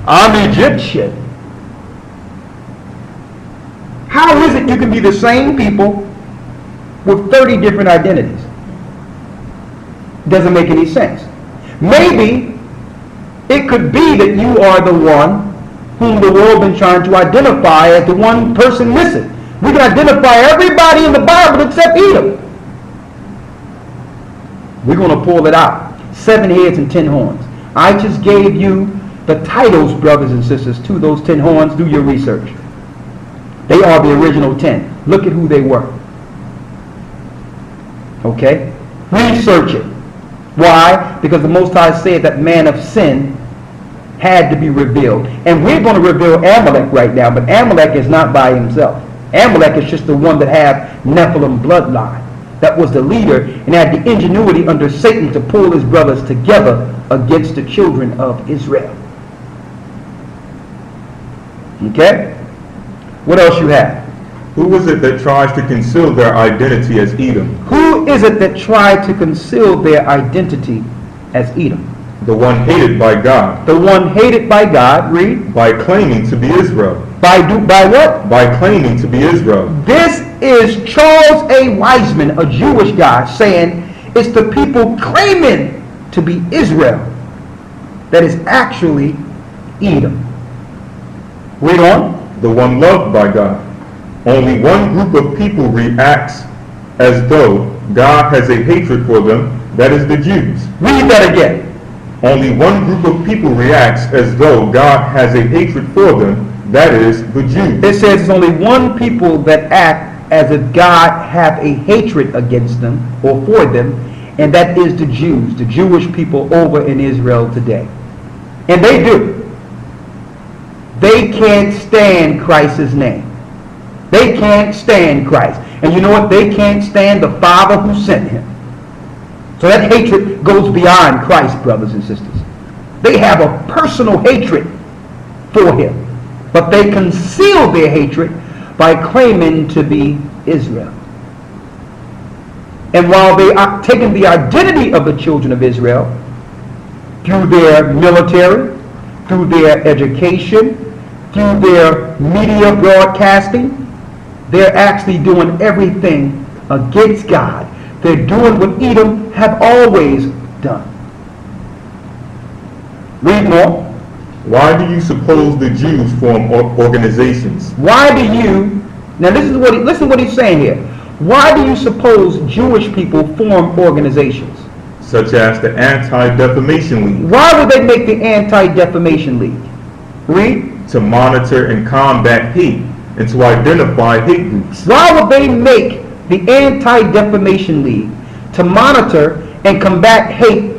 I'm Egyptian. How is it you can be the same people with 30 different identities? Doesn't make any sense. Maybe it could be that you are the one whom the world has been trying to identify as the one person missing. We can identify everybody in the Bible except Edom. We're going to pull it out. 7 heads and 10 horns. I just gave you the titles, brothers and sisters, to those 10 horns. Do your research. They are the original 10. Look at who they were. Okay? Research it. Why? Because the Most High said that man of sin had to be revealed. And we're going to reveal Amalek right now, but Amalek is not by himself. Amalek is just the one that had Nephilim bloodline. That was the leader and had the ingenuity under Satan to pull his brothers together against the children of Israel. Okay? What else you have? Who is it that tries to conceal their identity as Edom? Who is it that tried to conceal their identity as Edom? The one hated by God. The one hated by God, read. By claiming to be Israel. By what? By claiming to be Israel. This is Charles A. Wiseman, a Jewish guy, saying it's the people claiming to be Israel that is actually Edom. Read on. The one loved by God. Only one group of people reacts as though God has a hatred for them, that is the Jews. Read that again. Only one group of people reacts as though God has a hatred for them, that is the Jews. It says it's only one people that act as if God have a hatred against them or for them, and that is the Jews, the Jewish people over in Israel today. And they do. They can't stand Christ's name. They can't stand Christ. And you know what? They can't stand the Father who sent him. So that hatred goes beyond Christ, brothers and sisters. They have a personal hatred for him. But they conceal their hatred by claiming to be Israel. And while they are taking the identity of the children of Israel through their military, through their education, through their media broadcasting. They're actually doing everything against God. They're doing what Edom have always done. Read more. Why do you suppose the Jews form organizations? Why do you, now listen to what he's saying here. Why do you suppose Jewish people form organizations? Such as the Anti-Defamation League. Why would they make the Anti-Defamation League? Read. To monitor and combat hate and to identify hate groups. Why would they make the Anti-Defamation League? To monitor and combat hate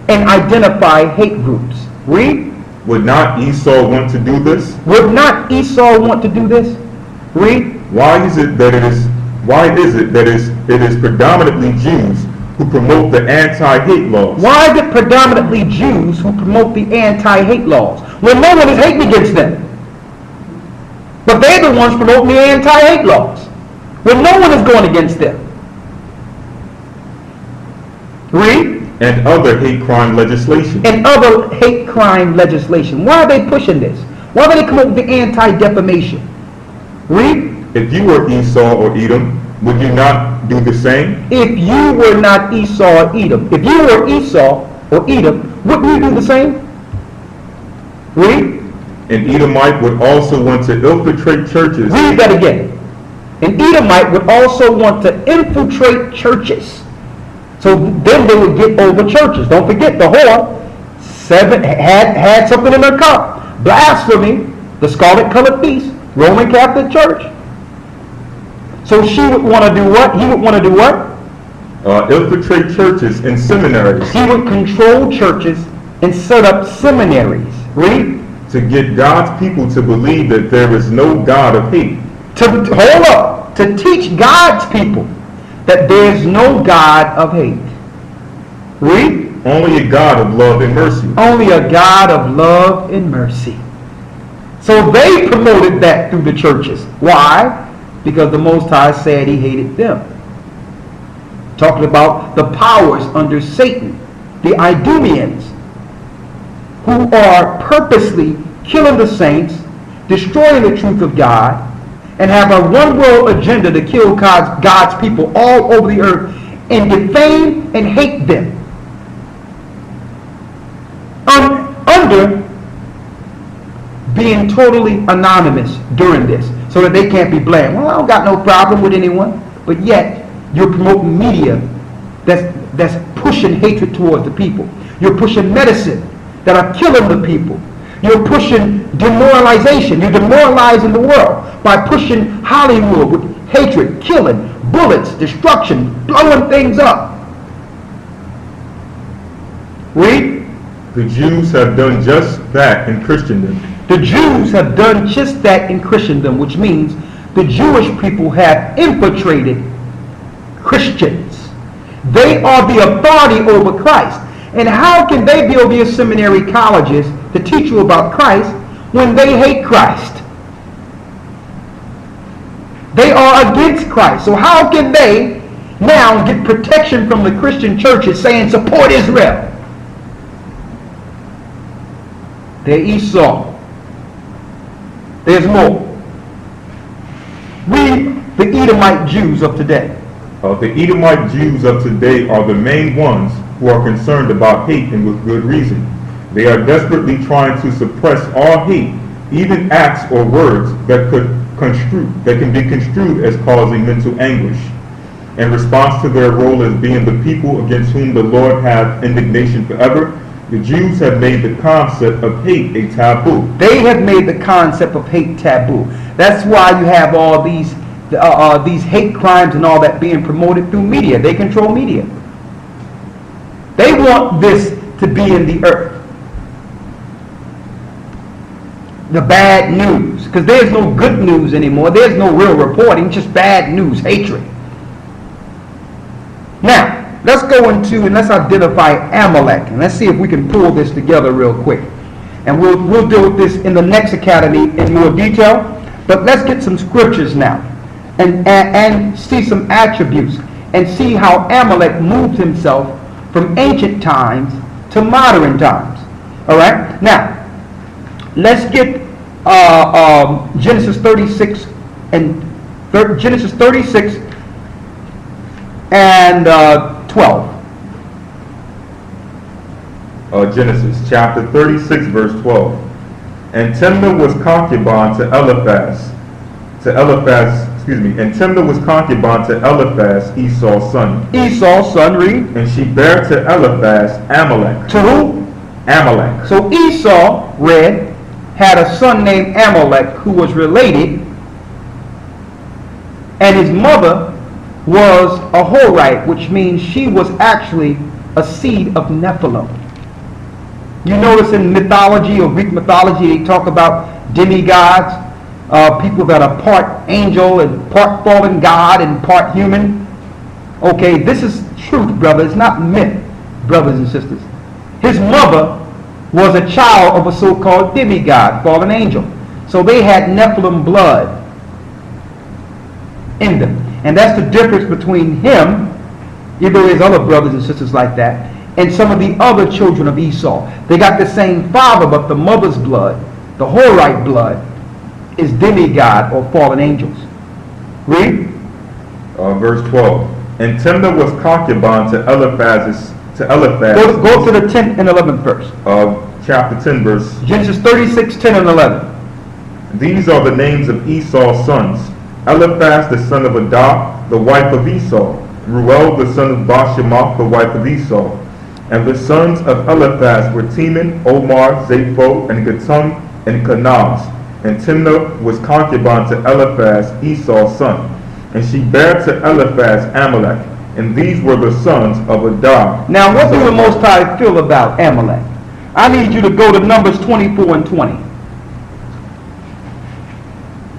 and identify hate groups. Read. Would not Esau want to do this? Would not Esau want to do this? Read. Why is it that it is predominantly Jews who promote the anti-hate laws? Why is it predominantly Jews who promote the anti-hate laws? When no one is hating against them. But they're the ones promoting the anti-hate laws. When no one is going against them. Read. And other hate crime legislation. And other hate crime legislation. Why are they pushing this? Why do they come up with the anti-defamation? Read. If you were Esau or Edom, would you not do the same? If you were not Esau or Edom. If you were Esau or Edom, wouldn't you do the same? Read. An Edomite would also want to infiltrate churches. Read that again. An Edomite would also want to infiltrate churches. So then they would get over churches. Don't forget the whore had something in her cup. Blasphemy, the scarlet colored beast, Roman Catholic Church. So she would want to do what? He would want to do what? Infiltrate churches and seminaries. He would control churches and set up seminaries. Read. To get God's people to believe that there is no God of hate. Hold up. To teach God's people that there is no God of hate. Read. Only a God of love and mercy. Only a God of love and mercy. So they promoted that through the churches. Why? Because the Most High said he hated them. Talking about the powers under Satan, the Idumeans, who are purposely killing the saints, destroying the truth of God, and have a one-world agenda to kill God's people all over the earth and defame and hate them. Under being totally anonymous during this, so that they can't be blamed. Well, I don't got no problem with anyone, but yet you're promoting media that's pushing hatred towards the people. You're pushing medicine that are killing the people. You're pushing demoralization. You're demoralizing the world by pushing Hollywood with hatred, killing, bullets, destruction, blowing things up. Read. The Jews have done just that in Christendom. The Jews have done just that in Christendom, which means the Jewish people have infiltrated Christians. They are the authority over Christ. And how can they build these seminary colleges to teach you about Christ when they hate Christ? They are against Christ. So how can they now get protection from the Christian churches saying support Israel? They're Esau. There's more. Read the Edomite Jews of today. The Edomite Jews of today are the main ones who are concerned about hate, and with good reason. They are desperately trying to suppress all hate, even acts or words that can be construed as causing mental anguish. In response to their role as being the people against whom the Lord hath indignation forever, the Jews have made the concept of hate a taboo. They have made the concept of hate taboo. That's why you have all these hate crimes and all that being promoted through media. They control media. They want this to be in the earth. The bad news. Because there's no good news anymore. There's no real reporting. Just bad news. Hatred. Now, let's go into and let's identify Amalek. And let's see if we can pull this together real quick. And we'll deal with this in the next academy in more detail. But let's get some scriptures now. And see some attributes. And see how Amalek moved himself from ancient times to modern times. Alright? Now, Let's get Genesis 36 and Genesis 36 and 12. Genesis chapter 36, verse 12. And Timnah was concubine to Eliphaz, and Timnah was concubine to Eliphaz, Esau's son. Esau's son, read. And she bare to Eliphaz Amalek. To who? Amalek. So Esau, read, had a son named Amalek who was related, and his mother was a Horite, which means she was actually a seed of Nephilim. You notice in mythology or Greek mythology, they talk about demigods, people that are part angel and part fallen god and part human. Okay, this is truth, brother. It's not myth, brothers and sisters. His mother was a child of a so-called demigod, fallen angel. So they had Nephilim blood in them. And that's the difference between him, even though there's other brothers and sisters like that, and some of the other children of Esau. They got the same father, but the mother's blood, the Horite blood, is demigod or fallen angels. Read. Verse 12. And Timnah was concubine to Eliphaz. Go to the 10th and 11th verse. Chapter 10, verse. Genesis 36, 10 and 11. These are the names of Esau's sons. Eliphaz, the son of Adah, the wife of Esau. Ruel, the son of Bashemath, the wife of Esau. And the sons of Eliphaz were Teman, Omar, Zapho, and Gatam, and Kenaz. And Timnah was concubine to Eliphaz, Esau's son. And she bare to Eliphaz Amalek. And these were the sons of Adah. Now, what do the Most High feel about Amalek? I need you to go to Numbers 24 and 20.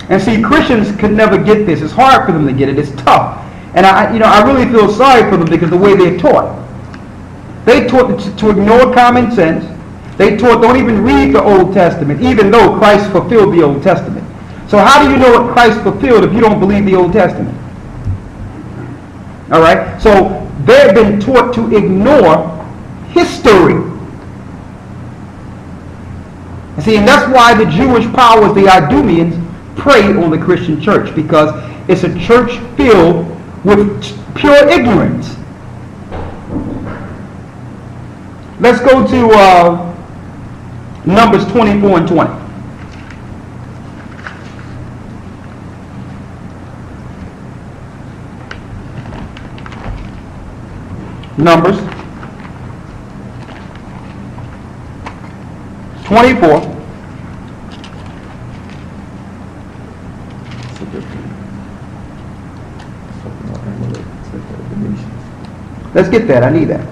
And see, Christians could never get this. It's hard for them to get it. It's tough. And I really feel sorry for them because the way they're taught. They taught to ignore common sense. They taught don't even read the Old Testament, even though Christ fulfilled the Old Testament. So how do you know what Christ fulfilled if you don't believe the Old Testament? All right? So they've been taught to ignore history. See, and that's why the Jewish powers, the Idumeans, prey on the Christian church, because it's a church filled with pure ignorance. Let's go to Numbers 24 and 20. Numbers 24. Let's get that. I need that.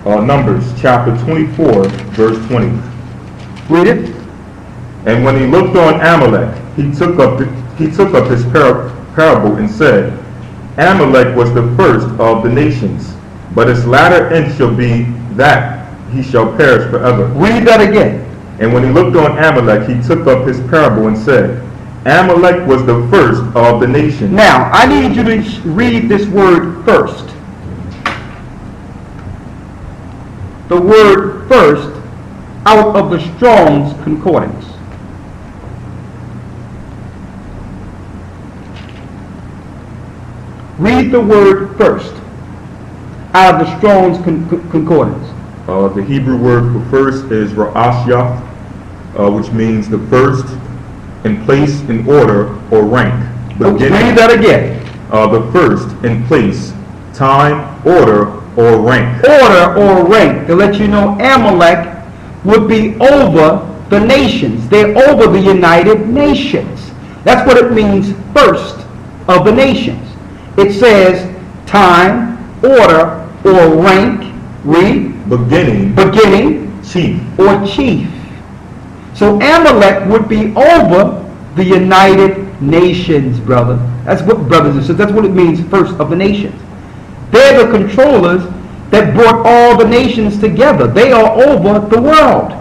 Numbers chapter 24, verse 20. Read it. And when he looked on Amalek, he took up his parable and said, Amalek was the first of the nations, but its latter end shall be that he shall perish forever. Read that again. And when he looked on Amalek, he took up his parable and said, Amalek was the first of the nations. Now, I need you to read this word first. The word first out of the Strong's Concordance. Read the word first out of the Strong's Concordance. The Hebrew word for first is ra'ashyath, which means the first in place, in order, or rank. Read that again. The first in place, time, order, or rank. Order or rank, to let you know Amalek would be over the nations. They're over the United Nations. That's what it means, first of the nations. It says time, order, or rank. Read. Beginning. Chief. Or chief. So Amalek would be over the United Nations, brother. That's what, brothers and sisters, that's what it means, first of the nations. They're the controllers that brought all the nations together. They are over the world.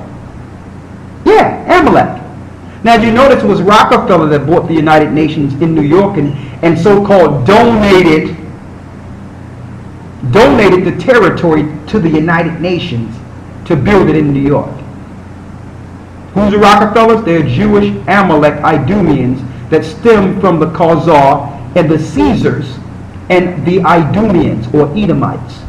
Yeah, Amalek. Now, you notice it was Rockefeller that bought the United Nations in New York and so-called donated the territory to the United Nations to build it in New York. Who's the Rockefellers? They're Jewish Amalek Idumeans that stem from the Khazar and the Caesars and the Idumeans or Edomites.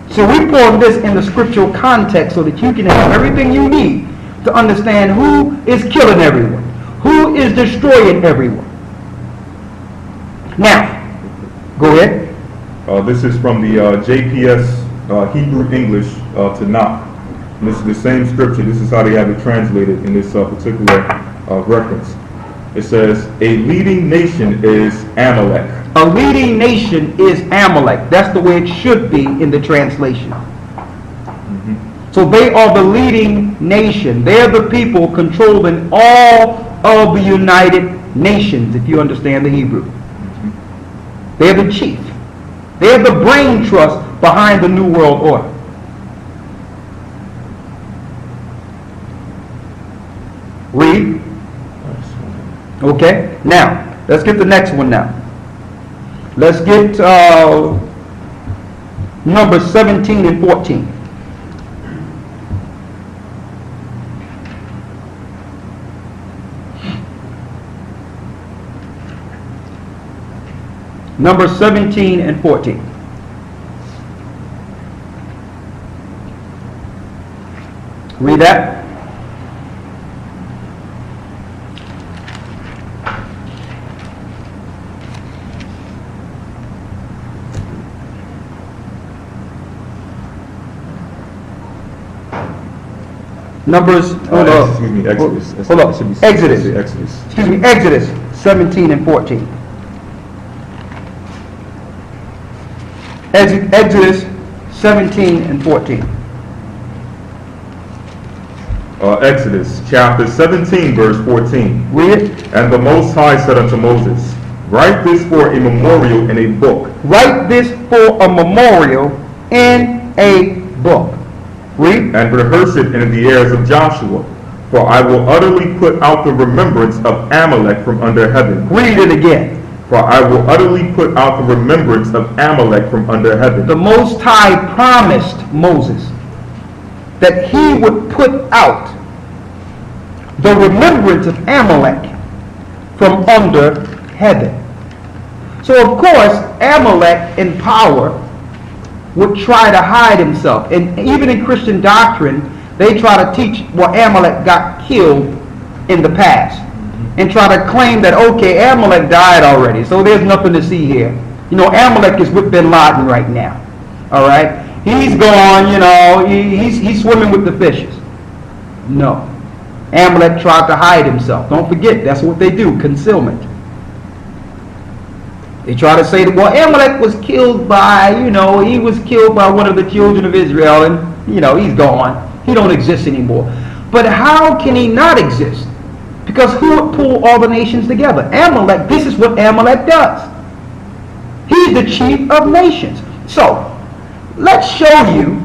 So we form this in the scriptural context so that you can have everything you need to understand who is killing everyone, who is destroying everyone. Now, go ahead. This is from the JPS Hebrew English Tanakh. This is the same scripture. This is how they have it translated in this particular reference. It says, a leading nation is Amalek. A leading nation is Amalek. That's the way it should be in the translation. So they are the leading nation. They're the people controlling all of the United Nations, if you understand the Hebrew. They're the chief. They're the brain trust behind the New World Order. Read. Okay. Now, let's get the next one now. Let's get Numbers 17 and 14. Numbers 17 and 14. Read that. Numbers, excuse me, Exodus. Hold up. Exodus. Exodus. Excuse me, Exodus 17 and 14. Exodus 17 and 14. Exodus chapter 17 verse 14. Read it. And the Most High said unto Moses, write this for a memorial in a book. Write this for a memorial in a book. Read. And rehearse it in the ears of Joshua. For I will utterly put out the remembrance of Amalek from under heaven. Read it again. For I will utterly put out the remembrance of Amalek from under heaven. The Most High promised Moses that he would put out the remembrance of Amalek from under heaven. So of course, Amalek in power would try to hide himself. And even in Christian doctrine, they try to teach Amalek got killed in the past. And try to claim that, okay, Amalek died already, so there's nothing to see here. You know, Amalek is with bin Laden right now. All right? He's gone, you know, he's swimming with the fishes. No. Amalek tried to hide himself. Don't forget, that's what they do, concealment. They try to say that, well, Amalek was killed by, he was killed by one of the children of Israel, and, he's gone. He don't exist anymore. But how can he not exist? Because who would pull all the nations together? Amalek. This is what Amalek does. He's the chief of nations. So, let's show you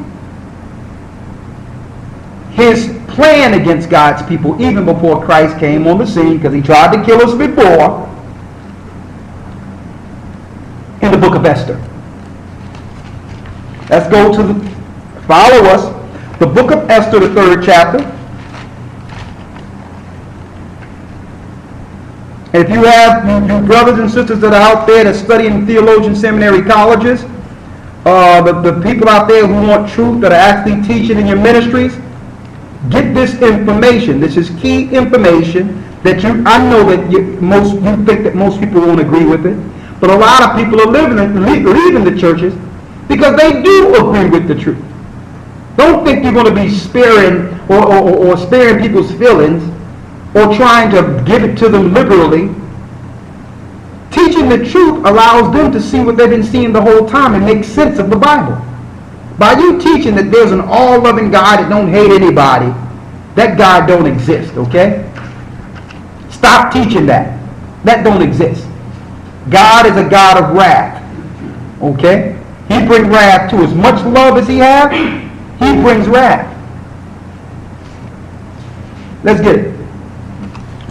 his plan against God's people even before Christ came on the scene, because he tried to kill us before, in the book of Esther. Let's go to follow us. The book of Esther, the 3rd chapter. If you have you brothers and sisters that are out there that study in theologian seminary colleges, the people out there who want truth, that are actually teaching in your ministries, get this information. This is key information that I know that you think that most people won't agree with it, but a lot of people are leaving the churches because they do agree with the truth. Don't think you're going to be sparing or sparing people's feelings, or trying to give it to them liberally. Teaching the truth allows them to see what they've been seeing the whole time and make sense of the Bible. By you teaching that there's an all-loving God that don't hate anybody, that God don't exist, okay? Stop teaching that. That don't exist. God is a God of wrath, okay? He brings wrath to as much love as he has. He brings wrath. Let's get it.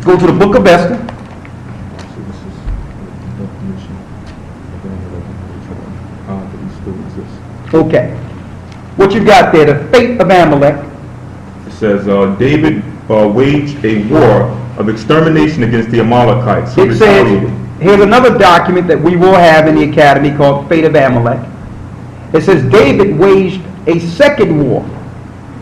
Go to the book of Esther. Okay. What you got there? The fate of Amalek. It says, David waged a war of extermination against the Amalekites. It says, here's another document that we will have in the academy called Fate of Amalek. It says David waged a second war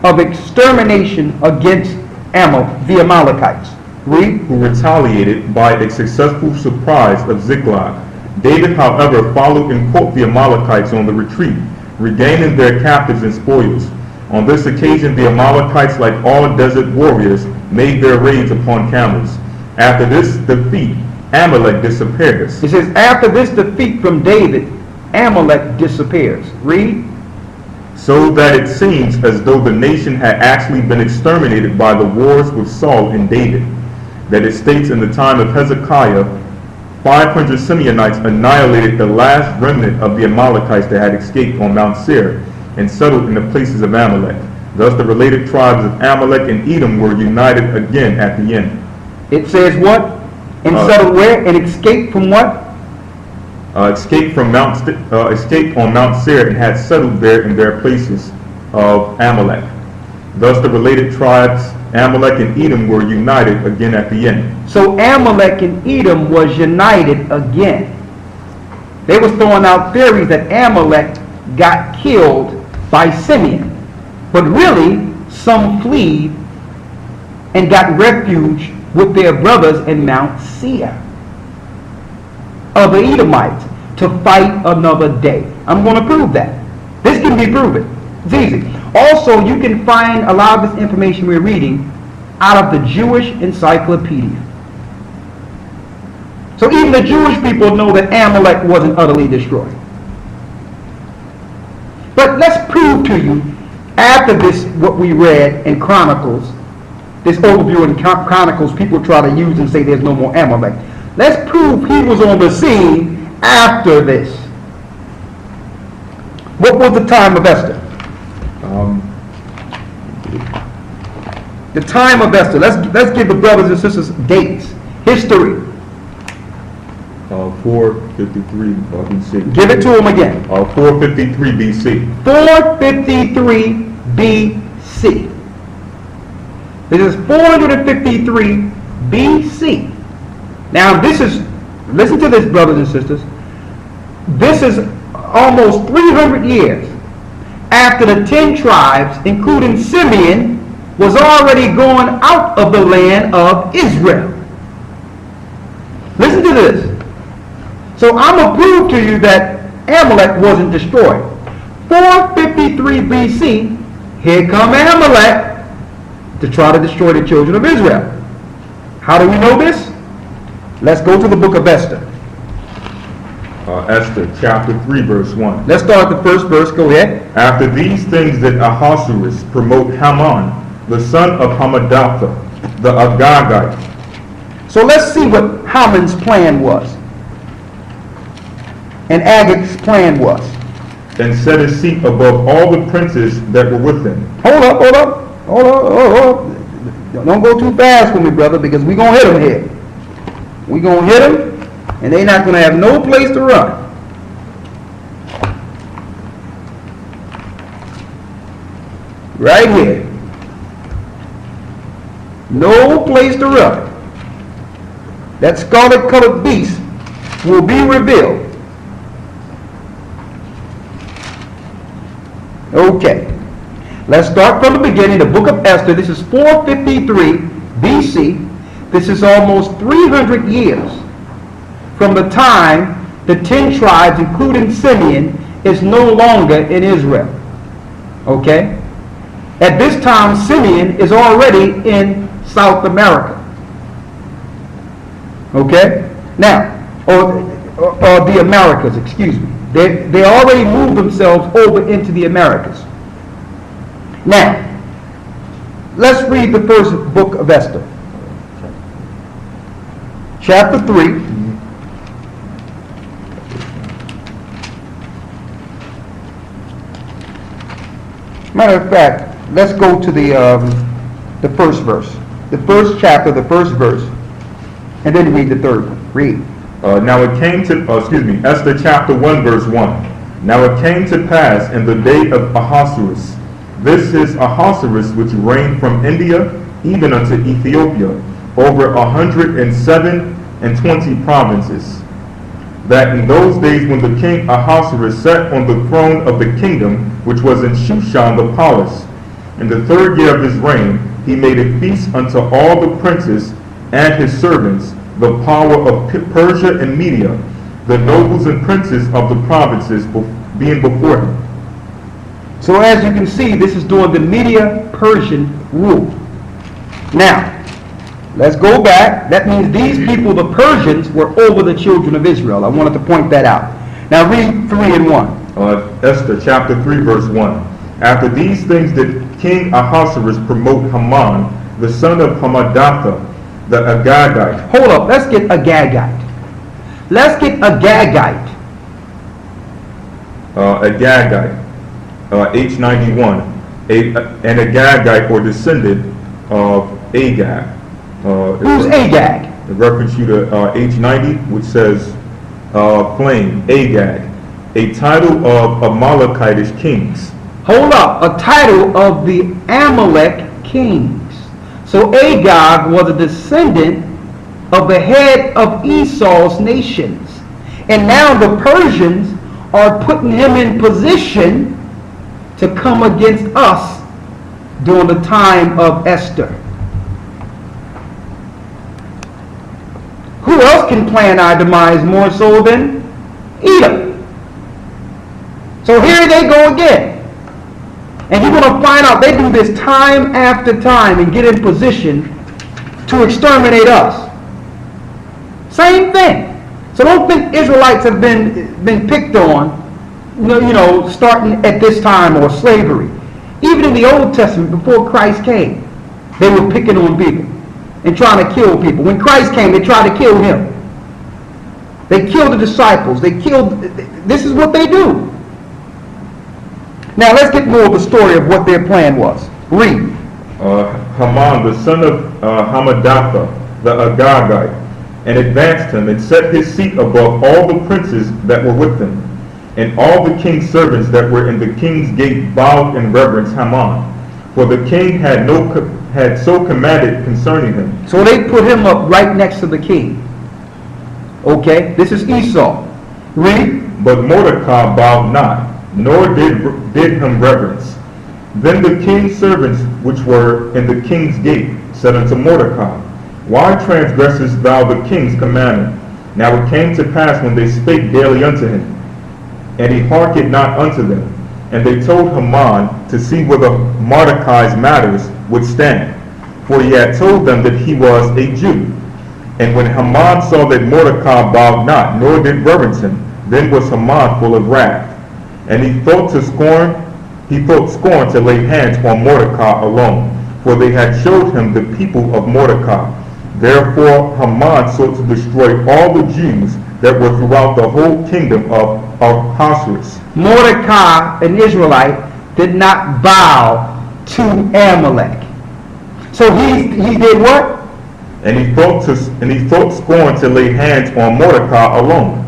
of extermination against the Amalekites. Read. Who retaliated by a successful surprise of Ziklag. David, however, followed and caught the Amalekites on the retreat, regaining their captives and spoils. On this occasion, the Amalekites, like all desert warriors, made their raids upon camels. After this defeat, Amalek disappears. It says, after this defeat from David, Amalek disappears. Read. So that it seems as though the nation had actually been exterminated by the wars with Saul and David. That it states in the time of Hezekiah, 500 Simeonites annihilated the last remnant of the Amalekites that had escaped on Mount Seir and settled in the places of Amalek. Thus the related tribes of Amalek and Edom were united again at the end. It says what? And settled where? And escaped from what? Escaped on Mount Seir and had settled there in their places of Amalek. Thus the related tribes Amalek and Edom were united again at the end. So Amalek and Edom was united again. They was throwing out theories that Amalek got killed by Simeon. But really, some fled and got refuge with their brothers in Mount Seir of the Edomites to fight another day. I'm going to prove that. This can be proven. It's easy. Also, you can find a lot of this information we're reading out of the Jewish Encyclopedia. So even the Jewish people know that Amalek wasn't utterly destroyed. But let's prove to you, after this, what we read in Chronicles, this overview in Chronicles, people try to use and say there's no more Amalek. Let's prove he was on the scene after this. What was the time of Esther? The time of Esther. Let's give the brothers and sisters dates. History. 453 BC. Give it to them again. 453 BC. 453 BC. This is 453 BC. Now listen to this, brothers and sisters. This is almost 300 years after the 10 tribes, including Simeon, was already going out of the land of Israel. Listen to this. So I'm going to prove to you that Amalek wasn't destroyed. 453 BC, here come Amalek to try to destroy the children of Israel. How do we know this? Let's go to the book of Esther. Esther chapter 3 verse 1. Let's start the first verse. Go ahead. After these things did Ahasuerus promote Haman, the son of Hammedatha, the Agagite. So let's see what Haman's plan was. And Agag's plan was. And set his seat above all the princes that were with him. Hold up. Don't go too fast with me, brother, because we're going to hit him here. We're going to hit him, and they're not going to have no place to run. Right here. No place to run. That scarlet colored beast will be revealed. Okay. Let's start from the beginning. The book of Esther. This is 453 BC. This is almost 300 years from the time the 10 tribes, including Simeon, is no longer in Israel. Okay? At this time, Simeon is already in South America. Okay? Now, or the Americas, excuse me. They already moved themselves over into the Americas. Now, let's read the first book of Esther. Chapter 3. Matter of fact, let's go to the first verse. The first chapter, the first verse, and then read the third one. Read. Now it came to, Esther chapter 1 verse 1. Now it came to pass in the day of Ahasuerus This is Ahasuerus, which reigned from India even unto Ethiopia, over 127 provinces. That in those days when the king Ahasuerus sat on the throne of the kingdom, which was in Shushan the palace, in the 3rd year of his reign, he made a feast unto all the princes and his servants, the power of Persia and Media, the nobles and princes of the provinces being before him. So as you can see, this is during the Media-Persian rule. Now, let's go back. That means these people, the Persians, were over the children of Israel. I wanted to point that out. Now read 3 and 1. Esther chapter 3 verse 1. After these things did King Ahasuerus promote Haman, the son of Hammedatha, the Agagite. Hold up, let's get Agagite. Let's get Agagite. Agagite, H91, an Agagite or descendant of Agag. Who's Agag? The reference you to H90, which says flame, Agag, a title of Amalekitish kings. Hold up, a title of the Amalek kings. So Agag was a descendant of the head of Esau's nations. And now the Persians are putting him in position to come against us during the time of Esther. Who else can plan our demise more so than Edom? So here they go again. And you're going to find out they do this time after time and get in position to exterminate us. Same thing. So don't think Israelites have been picked on, starting at this time, or slavery. Even in the Old Testament, before Christ came, they were picking on people and trying to kill people. When Christ came, they tried to kill him. They killed the disciples. This is what they do. Now let's get more of the story of what their plan was. Read. Haman, the son of Hammedatha, the Agagite, and advanced him and set his seat above all the princes that were with him. And all the king's servants that were in the king's gate bowed in reverence Haman, for the king had so commanded concerning him. So they put him up right next to the king. Okay, this is Esau. Read. But Mordecai bowed not, nor did him reverence. Then the king's servants which were in the king's gate said unto Mordecai, Why transgressest thou the king's commandment? Now it came to pass when they spake daily unto him, and he hearkened not unto them. And they told Haman to see whether Mordecai's matters would stand, for he had told them that he was a Jew. And when Haman saw that Mordecai bowed not, nor did reverence him, then was Haman full of wrath. And he thought scorn to lay hands on Mordecai alone, for they had showed him the people of Mordecai. Therefore Haman sought to destroy all the Jews that were throughout the whole kingdom of Ahasuerus. Mordecai, an Israelite, did not bow to Amalek. So he did what? And he thought scorn to lay hands on Mordecai alone,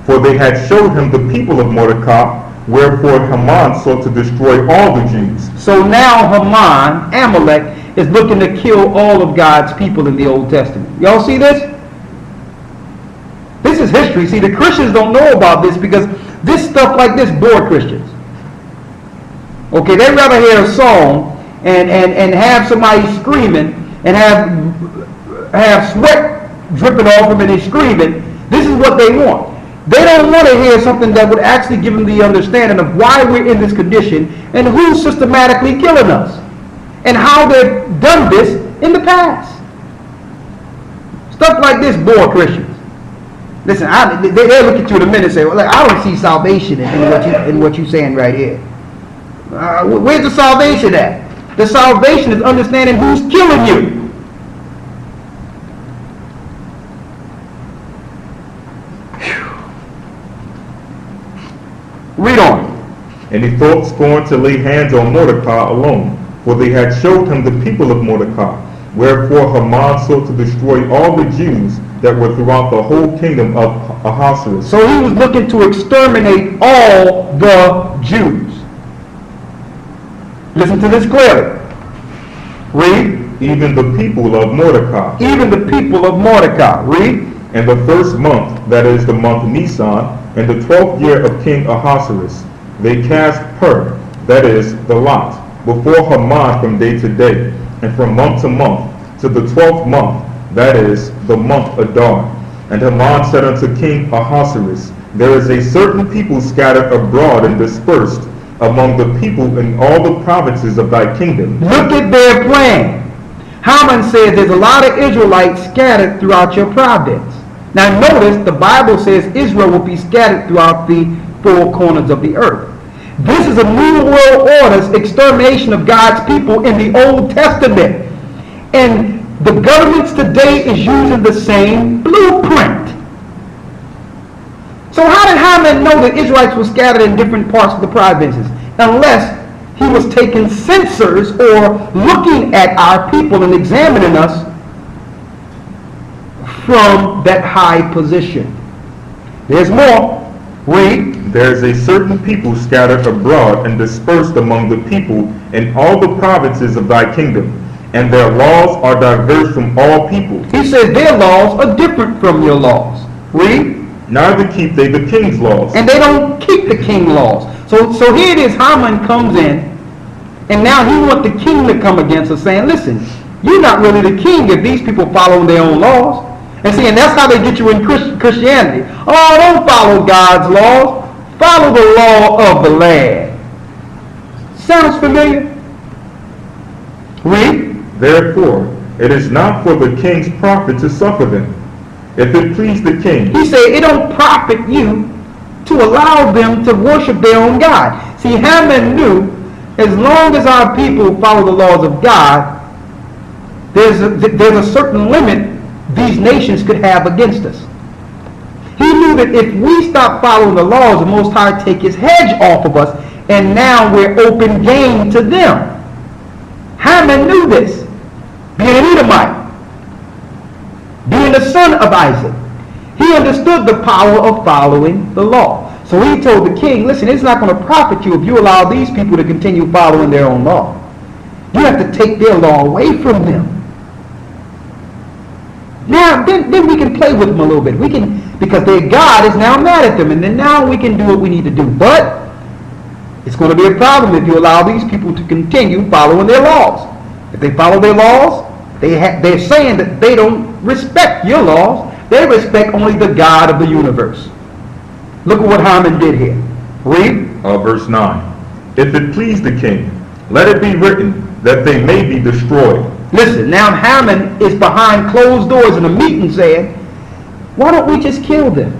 for they had showed him the people of Mordecai. Wherefore Haman sought to destroy all the Jews. So now Haman, Amalek, is looking to kill all of God's people in the Old Testament. Y'all see this? This is history. See, the Christians don't know about this because this stuff like this bore Christians. Okay, they'd rather hear a song and have somebody screaming and have sweat dripping off them and they screaming. This is what they want. They don't want to hear something that would actually give them the understanding of why we're in this condition and who's systematically killing us and how they've done this in the past. Stuff like this bore Christians. Listen, they look at you in a minute and say, well, I don't see salvation in what you're saying right here. Where's the salvation at? The salvation is understanding who's killing you. Read on. And he thought scorn to lay hands on Mordecai alone, for they had showed him the people of Mordecai. Wherefore Haman sought to destroy all the Jews that were throughout the whole kingdom of Ahasuerus. So he was looking to exterminate all the Jews. Listen to this clearly. Read. Even the people of Mordecai. Even the people of Mordecai. Read. In the first month, that is the month Nisan, in the 12th year of King Ahasuerus, they cast her, that is the lot, before Haman from day to day, and from month to month, to the 12th month, that is the month Adar. And Haman said unto King Ahasuerus, there is a certain people scattered abroad and dispersed among the people in all the provinces of thy kingdom. Look at their plan. Haman said there's a lot of Israelites scattered throughout your province. Now notice the Bible says Israel will be scattered throughout the four corners of the earth. This is a new world order's extermination of God's people in the Old Testament. And the governments today is using the same blueprint. So how did Haman know that Israelites were scattered in different parts of the provinces? Unless he was taking censors or looking at our people and examining us from that high position. There's more. Read. There is a certain people scattered abroad and dispersed among the people in all the provinces of thy kingdom, and their laws are diverse from all people. He says their laws are different from your laws. Read. Neither keep they the king's laws. And they don't keep the king laws. So here it is, Haman comes in, and now he wants the king to come against us, saying, listen, you're not really the king if these people follow their own laws. And see, and that's how they get you in Christianity. Oh, don't follow God's laws. Follow the law of the land. Sounds familiar? Read. Therefore, it is not for the king's profit to suffer them. If it please the king. He said it don't profit you to allow them to worship their own God. See, Haman knew as long as our people follow the laws of God, there's a certain limit these nations could have against us. He knew that if we stop following the laws, the Most High take his hedge off of us, and now we're open game to them. Haman knew this, being an Edomite, being the son of Isaac. He understood the power of following the law. So he told the king, listen, it's not going to profit you if you allow these people to continue following their own law. You have to take their law away from them. Now, then we can play with them a little bit. We can, because their God is now mad at them, and then now we can do what we need to do. But it's going to be a problem if you allow these people to continue following their laws. If they follow their laws, they're saying that they don't respect your laws. They respect only the God of the universe. Look at what Haman did here. Read. Verse 9. If it please the king, let it be written that they may be destroyed. Listen, now Haman is behind closed doors in a meeting saying, why don't we just kill them?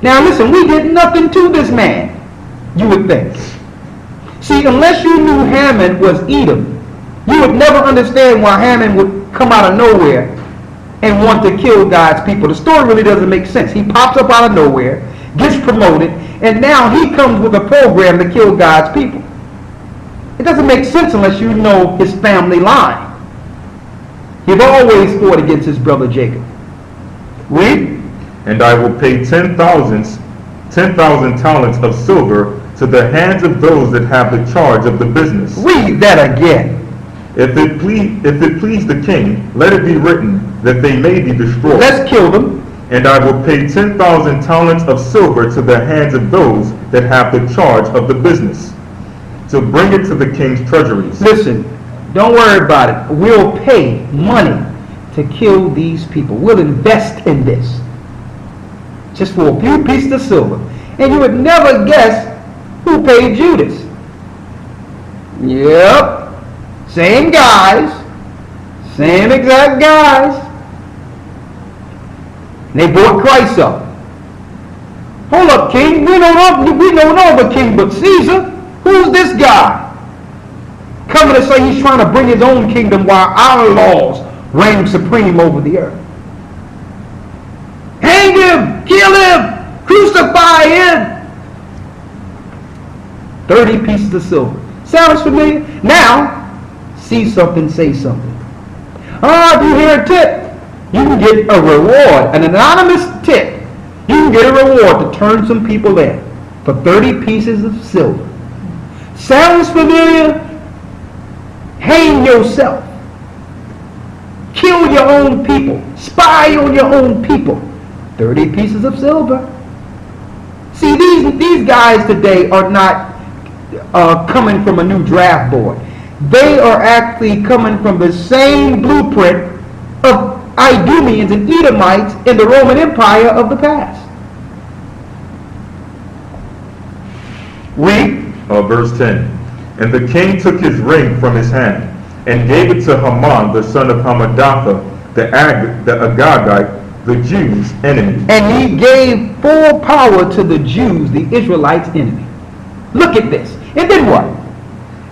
Now listen, we did nothing to this man, you would think. See, unless you knew Haman was Edom, you would never understand why Haman would come out of nowhere and want to kill God's people. The story really doesn't make sense. He pops up out of nowhere, gets promoted, and now he comes with a program to kill God's people. It doesn't make sense unless you know his family line. He'd always fought against his brother Jacob. Read. And I will pay 10,000 talents of silver to the hands of those that have the charge of the business. Read that again. If it please the king, let it be written that they may be destroyed. Let's kill them. And I will pay 10,000 talents of silver to the hands of those that have the charge of the business, to bring it to the king's treasuries. Listen, don't worry about it. We'll pay money to kill these people. We'll invest in this. Just for a few pieces of silver. And you would never guess who paid Judas. Yep. Same guys. Same exact guys. And they bought Christ up. Hold up, king. We don't know of a king but Caesar. Who's this guy? Coming to say he's trying to bring his own kingdom while our laws reign supreme over the earth. Hang him! Kill him! Crucify him! 30 pieces of silver. Sounds familiar? Now, see something, say something. If you hear a tip, you can get a reward. An anonymous tip. You can get a reward to turn some people in for 30 pieces of silver. Sounds familiar? Hang yourself. Kill your own people. Spy on your own people. 30 pieces of silver. See, these guys today are not coming from a new draft board. They are actually coming from the same blueprint of Idumeans and Edomites in the Roman Empire of the past. Read. Verse 10. And the king took his ring from his hand and gave it to Haman, the son of Hammedatha, the Agagite, the Jews' enemy. And he gave full power to the Jews, the Israelites' enemy. Look at this. And then what?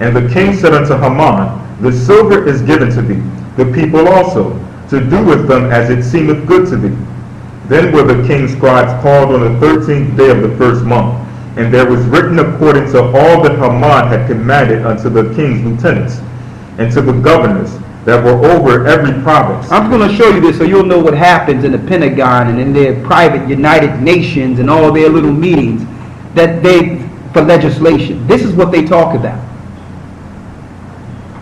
And the king said unto Haman, the silver is given to thee, the people also, to do with them as it seemeth good to thee. Then were the king's scribes called on the 13th day of the first month, and there was written according to all that Haman had commanded unto the king's lieutenants, and to the governors that were over every province. I'm going to show you this so you'll know what happens in the Pentagon and in their private United Nations and all their little meetings that for legislation. This is what they talk about.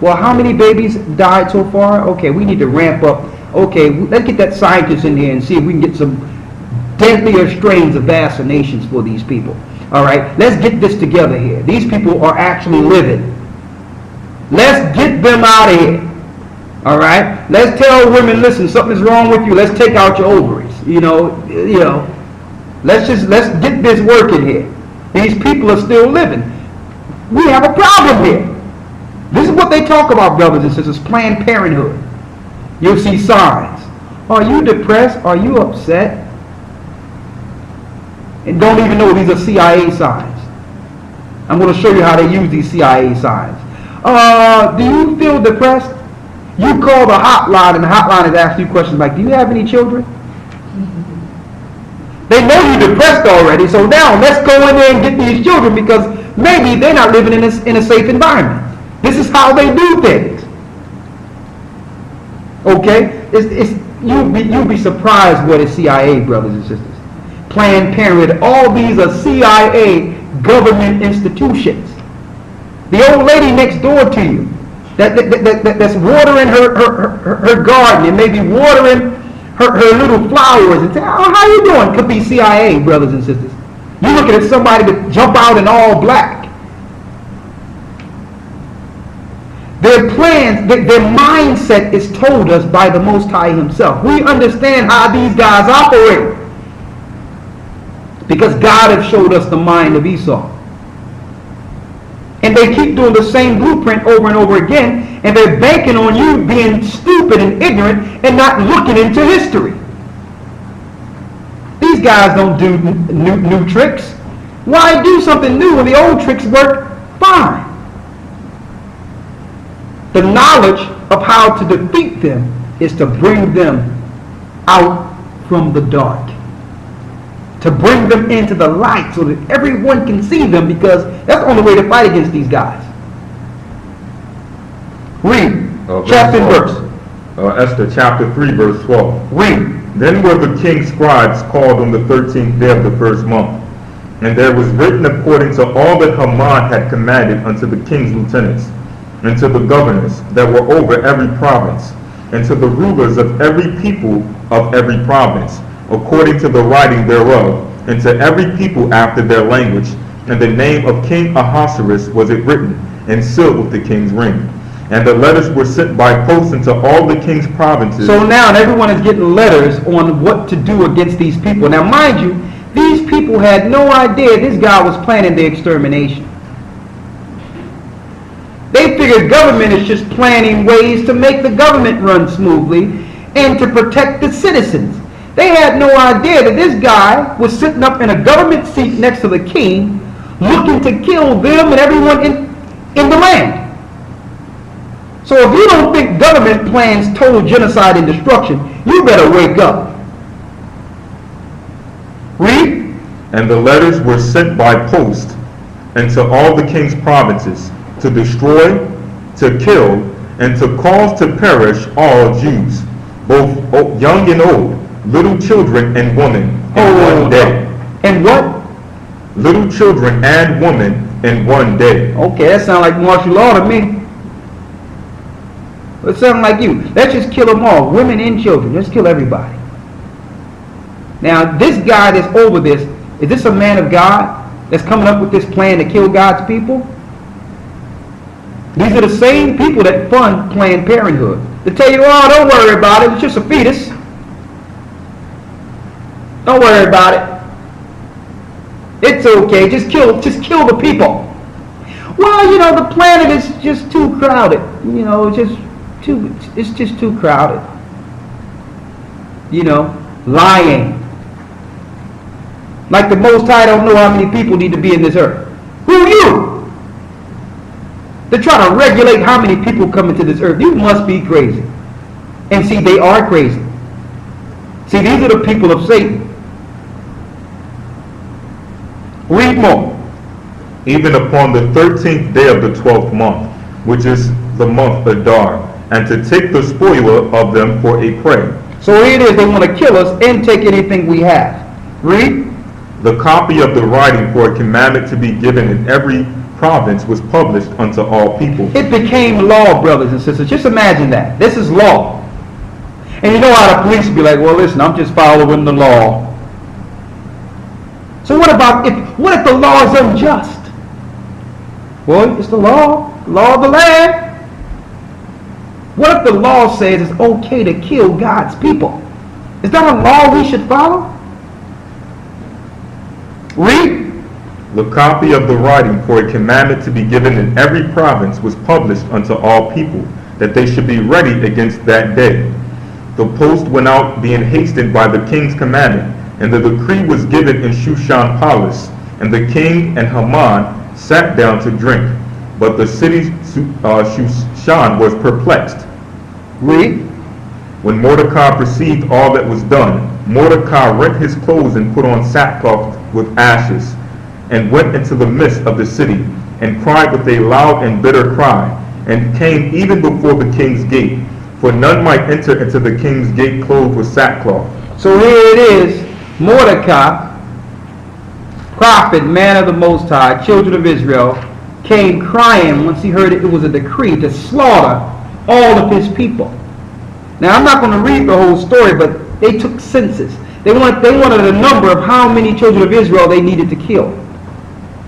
Well, how many babies died so far? Okay, we need to ramp up. Okay, let's get that scientist in here and see if we can get some deadlier strains of vaccinations for these people. All right, let's get this together here. These people are actually living. Let's get them out of here. All right, let's tell women, listen, something's wrong with you. Let's take out your ovaries. Let's get this working here. These people are still living. We have a problem here. This is what they talk about, brothers and sisters. Planned Parenthood. You'll see signs. Are you depressed? Are you upset? And don't even know these are CIA signs. I'm going to show you how they use these CIA signs. Do you feel depressed? You call the hotline, and the hotline is asking you questions like, do you have any children? They know you're depressed already, so now let's go in there and get these children because maybe they're not living in a safe environment. This is how they do things. Okay? You'll be surprised what is CIA, brothers and sisters. Planned Parenthood, all these are CIA government institutions. The old lady next door to you that's watering her garden and maybe watering her little flowers and say, oh, how you doing? Could be CIA, brothers and sisters. You're looking at somebody that jump out in all black. Their plans, their mindset is told us by the Most High Himself. We understand how these guys operate because God has showed us the mind of Esau. And they keep doing the same blueprint over and over again, and they're banking on you being stupid and ignorant and not looking into history. These guys don't do new tricks. Why do something new when the old tricks work fine? The knowledge of how to defeat them is to bring them out from the dark. To bring them into the light so that everyone can see them, because that's the only way to fight against these guys. Read. Chapter and verse. Esther chapter 3 verse 12. Read. Then were the king's scribes called on the 13th day of the first month, and there was written according to all that Haman had commanded unto the king's lieutenants, and to the governors that were over every province, and to the rulers of every people of every province, according to the writing thereof, and to every people after their language. And the name of King Ahasuerus was it written, and sealed with the king's ring. And the letters were sent by post into all the king's provinces. So now everyone is getting letters on what to do against these people. Now mind you, these people had no idea this guy was planning their extermination. They figured government is just planning ways to make the government run smoothly and to protect the citizens. They had no idea that this guy was sitting up in a government seat next to the king, looking to kill them and everyone in the land. So if you don't think government plans total genocide and destruction, you better wake up. Read. And the letters were sent by post into all the king's provinces, to destroy, to kill, and to cause to perish all Jews, both young and old, little children and women, in one day. And what? Little children and women in one day. Okay, that sounds like martial law to me. It sounds like you. Let's just kill them all, women and children. Let's kill everybody. Now, this guy that's over this, is this a man of God that's coming up with this plan to kill God's people? These are the same people that fund Planned Parenthood. They tell you, oh, don't worry about it. It's just a fetus. Don't worry about it. It's okay. Just kill the people. Well, you know, the planet is just too crowded. You know, it's just too crowded. You know, lying. Like the Most High don't know how many people need to be in this earth. Who are you? They're trying to regulate how many people come into this earth. You must be crazy. And see, they are crazy. See, these are the people of Satan. Read more. Even upon the 13th day of the 12th month, which is the month Adar, and to take the spoil of them for a prey. So here it is, they want to kill us and take anything we have. Read. The copy of the writing for a commandment to be given in every province was published unto all people. It became law, brothers and sisters. Just imagine that. This is law. And you know how the police be like, well, listen, I'm just following the law. So what if the law is unjust? Well, it's the law of the land. What if the law says it's okay to kill God's people? Is that a law we should follow? Read. The copy of the writing for a commandment to be given in every province was published unto all people, that they should be ready against that day. The post went out being hastened by the king's commandment, and the decree was given in Shushan Palace, and the king and Haman sat down to drink. But the city Shushan was perplexed. Read. When Mordecai perceived all that was done, Mordecai rent his clothes and put on sackcloth with ashes, and went into the midst of the city, and cried with a loud and bitter cry, and came even before the king's gate, for none might enter into the king's gate clothed with sackcloth. So here it is, Mordecai, prophet, man of the Most High, children of Israel, came crying once he heard it was a decree to slaughter all of his people. Now, I'm not going to read the whole story, but they took census. They wanted a number of how many children of Israel they needed to kill,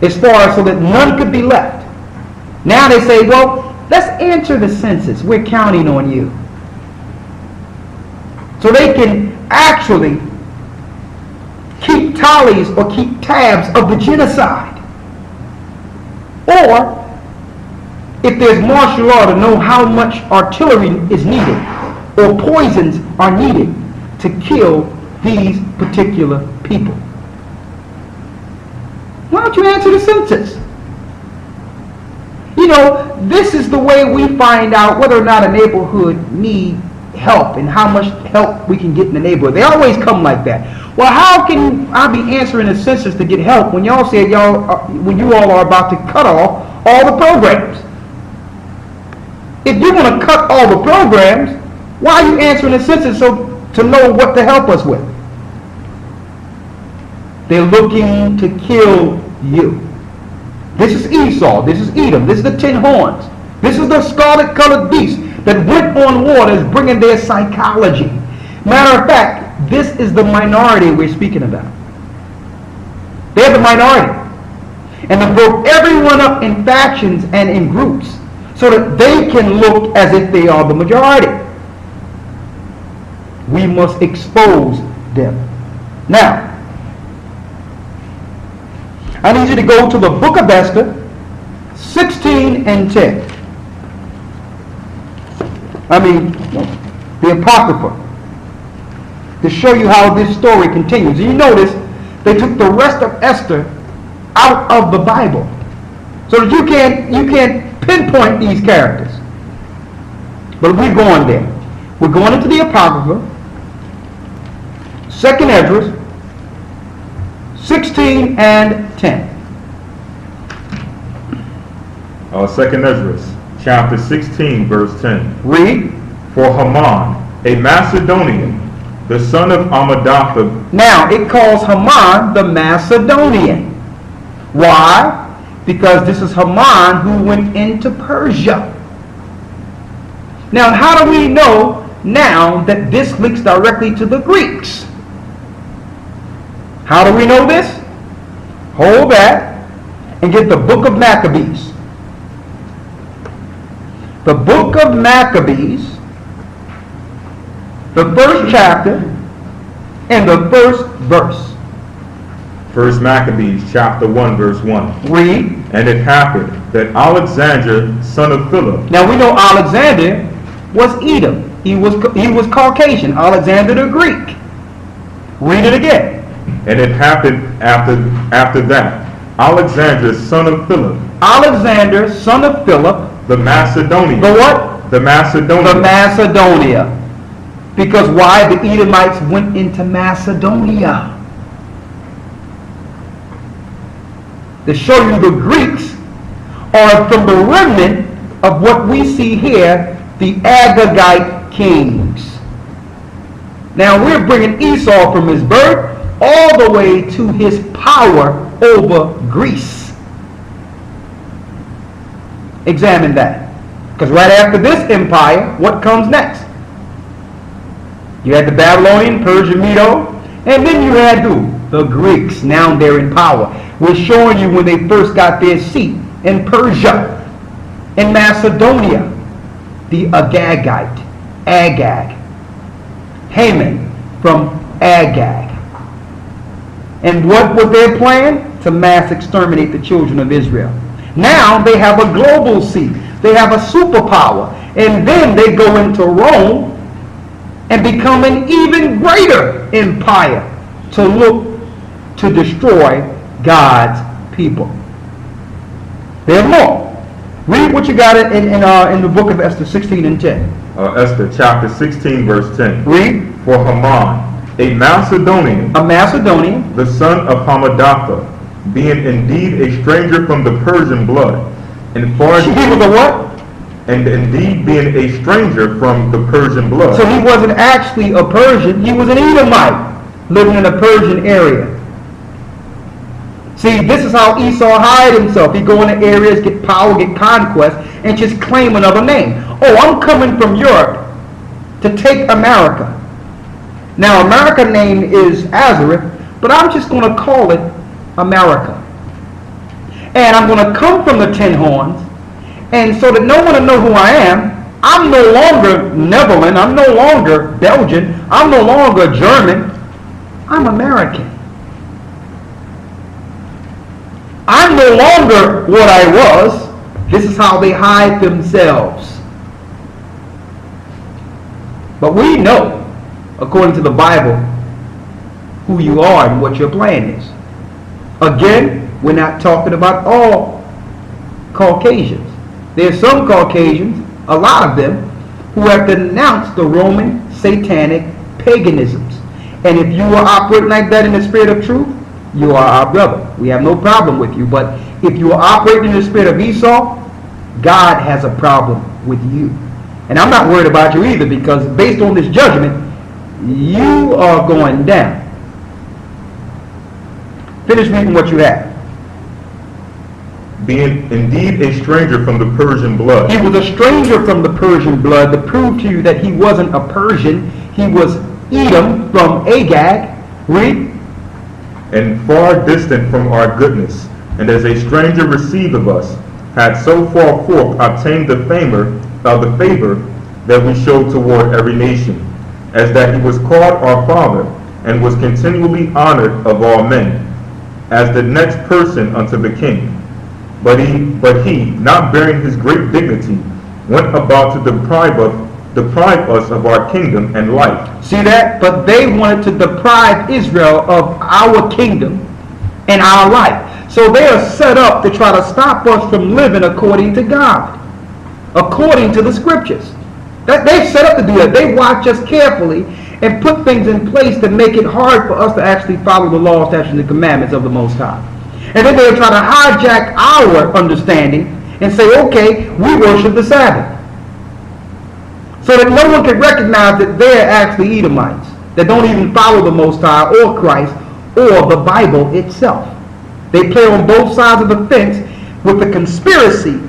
as far as so that none could be left. Now they say, well, let's answer the census. We're counting on you. So they can actually keep tallies or keep tabs of the genocide. Or, if there's martial law, to know how much artillery is needed or poisons are needed to kill these particular people. Why don't you answer the census? You know, this is the way we find out whether or not a neighborhood needs help and how much help we can get in the neighborhood. They always come like that. Well, how can I be answering the census to get help when y'all said when you all are about to cut off all the programs? If you want to cut all the programs, why are you answering the census to know what to help us with? They're looking to kill you. This is Esau. This is Edom. This is the 10 horns. This is the scarlet-colored beast that went on waters bringing their psychology. Matter of fact, this is the minority we're speaking about. They're the minority. And they broke everyone up in factions and in groups so that they can look as if they are the majority. We must expose them. Now, I need you to go to the book of Esther, 16 and 10. The Apocrypha, to show you how this story continues. And you notice they took the rest of Esther out of the Bible, so that you can't pinpoint these characters. But we're going there. We're going into the Apocrypha, 2nd Esdras, 16 and 10. 2nd Esdras, chapter 16, verse 10. Read. For Haman, a Macedonian, the son of Amadatha. Now, it calls Haman the Macedonian. Why? because this is Haman who went into Persia. Now, how do we know now that this links directly to the Greeks? How do we know this? Hold back and get the book of Maccabees. The book of Maccabees, the first chapter and the first verse. First Maccabees chapter 1 verse 1. Read. And it happened that Alexander, son of Philip. Now we know Alexander was Edom. He was Caucasian. Alexander the Greek. Read it again. And it happened after that, Alexander, son of Philip. Alexander, son of Philip. The Macedonian. The what? The Macedonian. The Macedonia. Because why? The Edomites went into Macedonia. To show you the Greeks are from the remnant of what we see here, the Agagite kings. Now we're bringing Esau from his birth all the way to his power over Greece. Examine that. Because right after this empire, what comes next? You had the Babylonian, Persian, Medo, and then you had who? The Greeks. Now they're in power. We're showing you when they first got their seat in Persia, in Macedonia, the Agagite, Agag, Haman from Agag. And what was their plan? To mass exterminate the children of Israel. Now they have a global seat. They have a superpower. And then they go into Rome and become an even greater empire to look to destroy God's people. There's more. Read what you got in the book of Esther 16 and 10. Esther chapter 16 verse 10. Read. For Haman, a Macedonian, the son of Hamadatha, being indeed a stranger from the Persian blood, and far he was a what? And indeed being a stranger from the Persian blood. So he wasn't actually a Persian, he was an Edomite living in a Persian area. See, this is how Esau hired himself. He'd go into areas, get power, get conquest, and just claim another name. Oh, I'm coming from Europe to take America. Now, America name is Azareth, but I'm just going to call it America. And I'm going to come from the Ten Horns, and so that no one will know who I am, I'm no longer Netherlands, I'm no longer Belgian, I'm no longer German, I'm American. I'm no longer what I was. This is how they hide themselves. But we know, according to the Bible, who you are and what your plan is. Again, we're not talking about all Caucasians. There's some Caucasians, a lot of them, who have denounced the Roman satanic paganisms. And if you are operating like that in the spirit of truth, you are our brother. We have no problem with you. But if you are operating in the spirit of Esau, God has a problem with you. And I'm not worried about you either, because based on this judgment, you are going down. Finish reading what you have. Being indeed a stranger from the Persian blood. He was a stranger from the Persian blood. To prove to you that he wasn't a Persian, he was Edom from Agag. Read. And far distant from our goodness, and as a stranger received of us, had so far forth obtained the favor that we showed toward every nation, as that he was called our father, and was continually honored of all men, as the next person unto the king. But he, not bearing his great dignity, went about to deprive us of our kingdom and life. See that? But they wanted to deprive Israel of our kingdom and our life. So they are set up to try to stop us from living according to God, according to the scriptures. They're set up to do that. They watch us carefully and put things in place to make it hard for us to actually follow the laws, statutes, and commandments of the Most High. And then they'll try to hijack our understanding and say, okay, we worship the Sabbath. So that no one can recognize that they're actually Edomites, that don't even follow the Most High or Christ or the Bible itself. They play on both sides of the fence with a conspiracy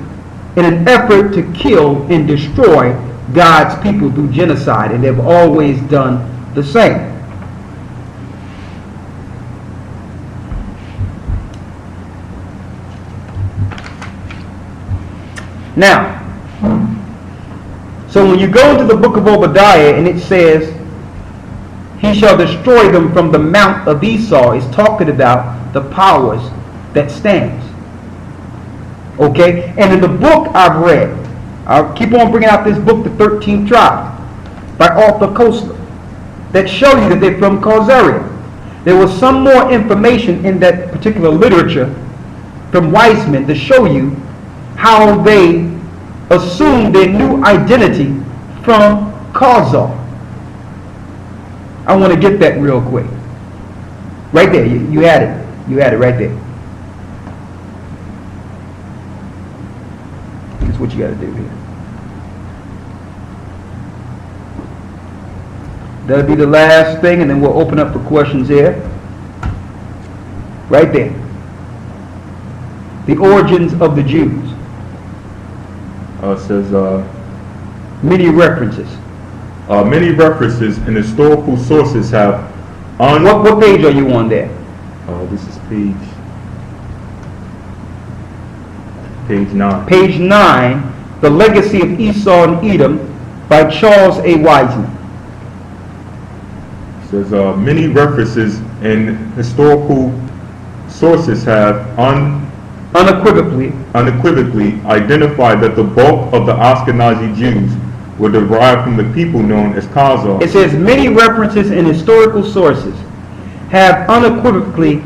in an effort to kill and destroy God's people through genocide, and they've always done the same. Now, so when you go into the book of Obadiah and it says, he shall destroy them from the mount of Esau, it's talking about the powers that stands. Okay? And in the book I've read, I'll keep on bringing out this book, The 13th Tribe, by Arthur Koestler, that show you that they're from Causaria. There was some more information in that particular literature from Weisman to show you how they assumed their new identity from Khazar. I want to get that real quick. Right there, you had it. You had it right there. That's what you got to do here. That'll be the last thing, and then we'll open up for questions here. Right there. The origins of the Jews. It says many references. Many references in historical sources have What page are you on there? This is page 9. Page 9, The Legacy of Esau and Edom by Charles A. Wiseman. It says many references in historical sources have unequivocally identified that the bulk of the Ashkenazi Jews were derived from the people known as Khazars. It says many references in historical sources have unequivocally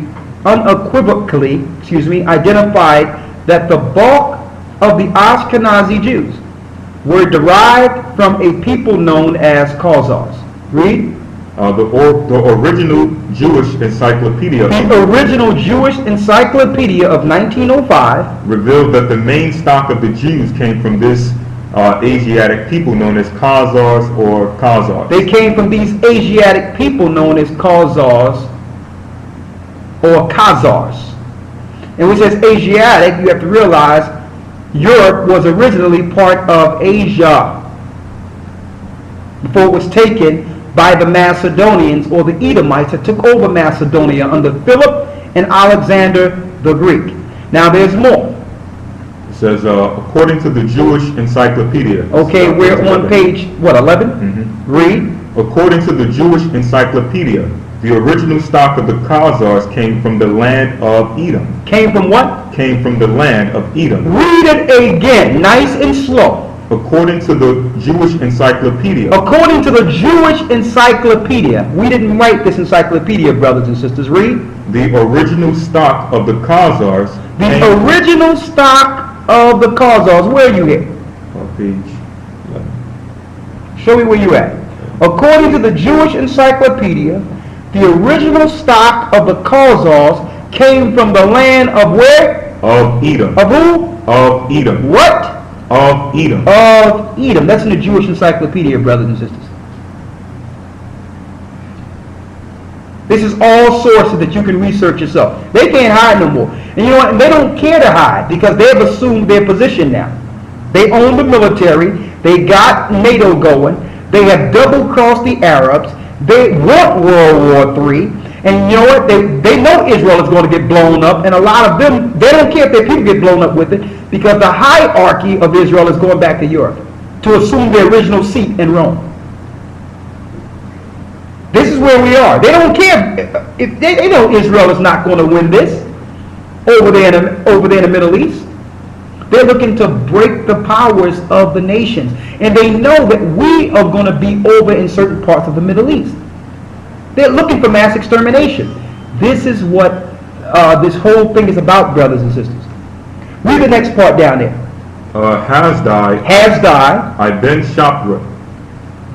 identified that the bulk of the Ashkenazi Jews were derived from a people known as Khazars. Read. The original Jewish encyclopedia. The original Jewish encyclopedia of 1905 revealed that the main stock of the Jews came from this Asiatic people known as Khazars or Khazars. They came from these Asiatic people known as Khazars or Khazars. And when it says Asiatic, you have to realize Europe was originally part of Asia before it was taken by the Macedonians or the Edomites that took over Macedonia under Philip and Alexander the Greek. Now there's more. It says, according to the Jewish encyclopedia. Okay, we're on page, what, 11? Mm-hmm. Read. According to the Jewish encyclopedia, the original stock of the Khazars came from the land of Edom. Came from what? Came from the land of Edom. Read it again, nice and slow. According to the Jewish encyclopedia. According to the Jewish encyclopedia. We didn't write this encyclopedia, brothers and sisters. Read. The original stock of the Khazars. The original stock of the Khazars. Where are you here? Page 11. Show me where you at. According to the Jewish encyclopedia, the original stock of the Khazars came from the land of where? Of Edom. Of who? Of Edom. What? Of Edom. Of Edom. That's in the Jewish encyclopedia, brothers and sisters. This is all sources that you can research yourself. They can't hide no more. And you know what? They don't care to hide because they've assumed their position now. They own the military. They got NATO going. They have double-crossed the Arabs. They want World War III. And you know what? They know Israel is going to get blown up. And a lot of them, they don't care if their people get blown up with it because the hierarchy of Israel is going back to Europe to assume their original seat in Rome. This is where we are. They don't care if they know Israel is not going to win this over there in the Middle East. They're looking to break the powers of the nations. And they know that we are going to be over in certain parts of the Middle East. They're looking for mass extermination. This is what this whole thing is about, brothers and sisters. Read the next part down there. Hasdai ibn Shapra,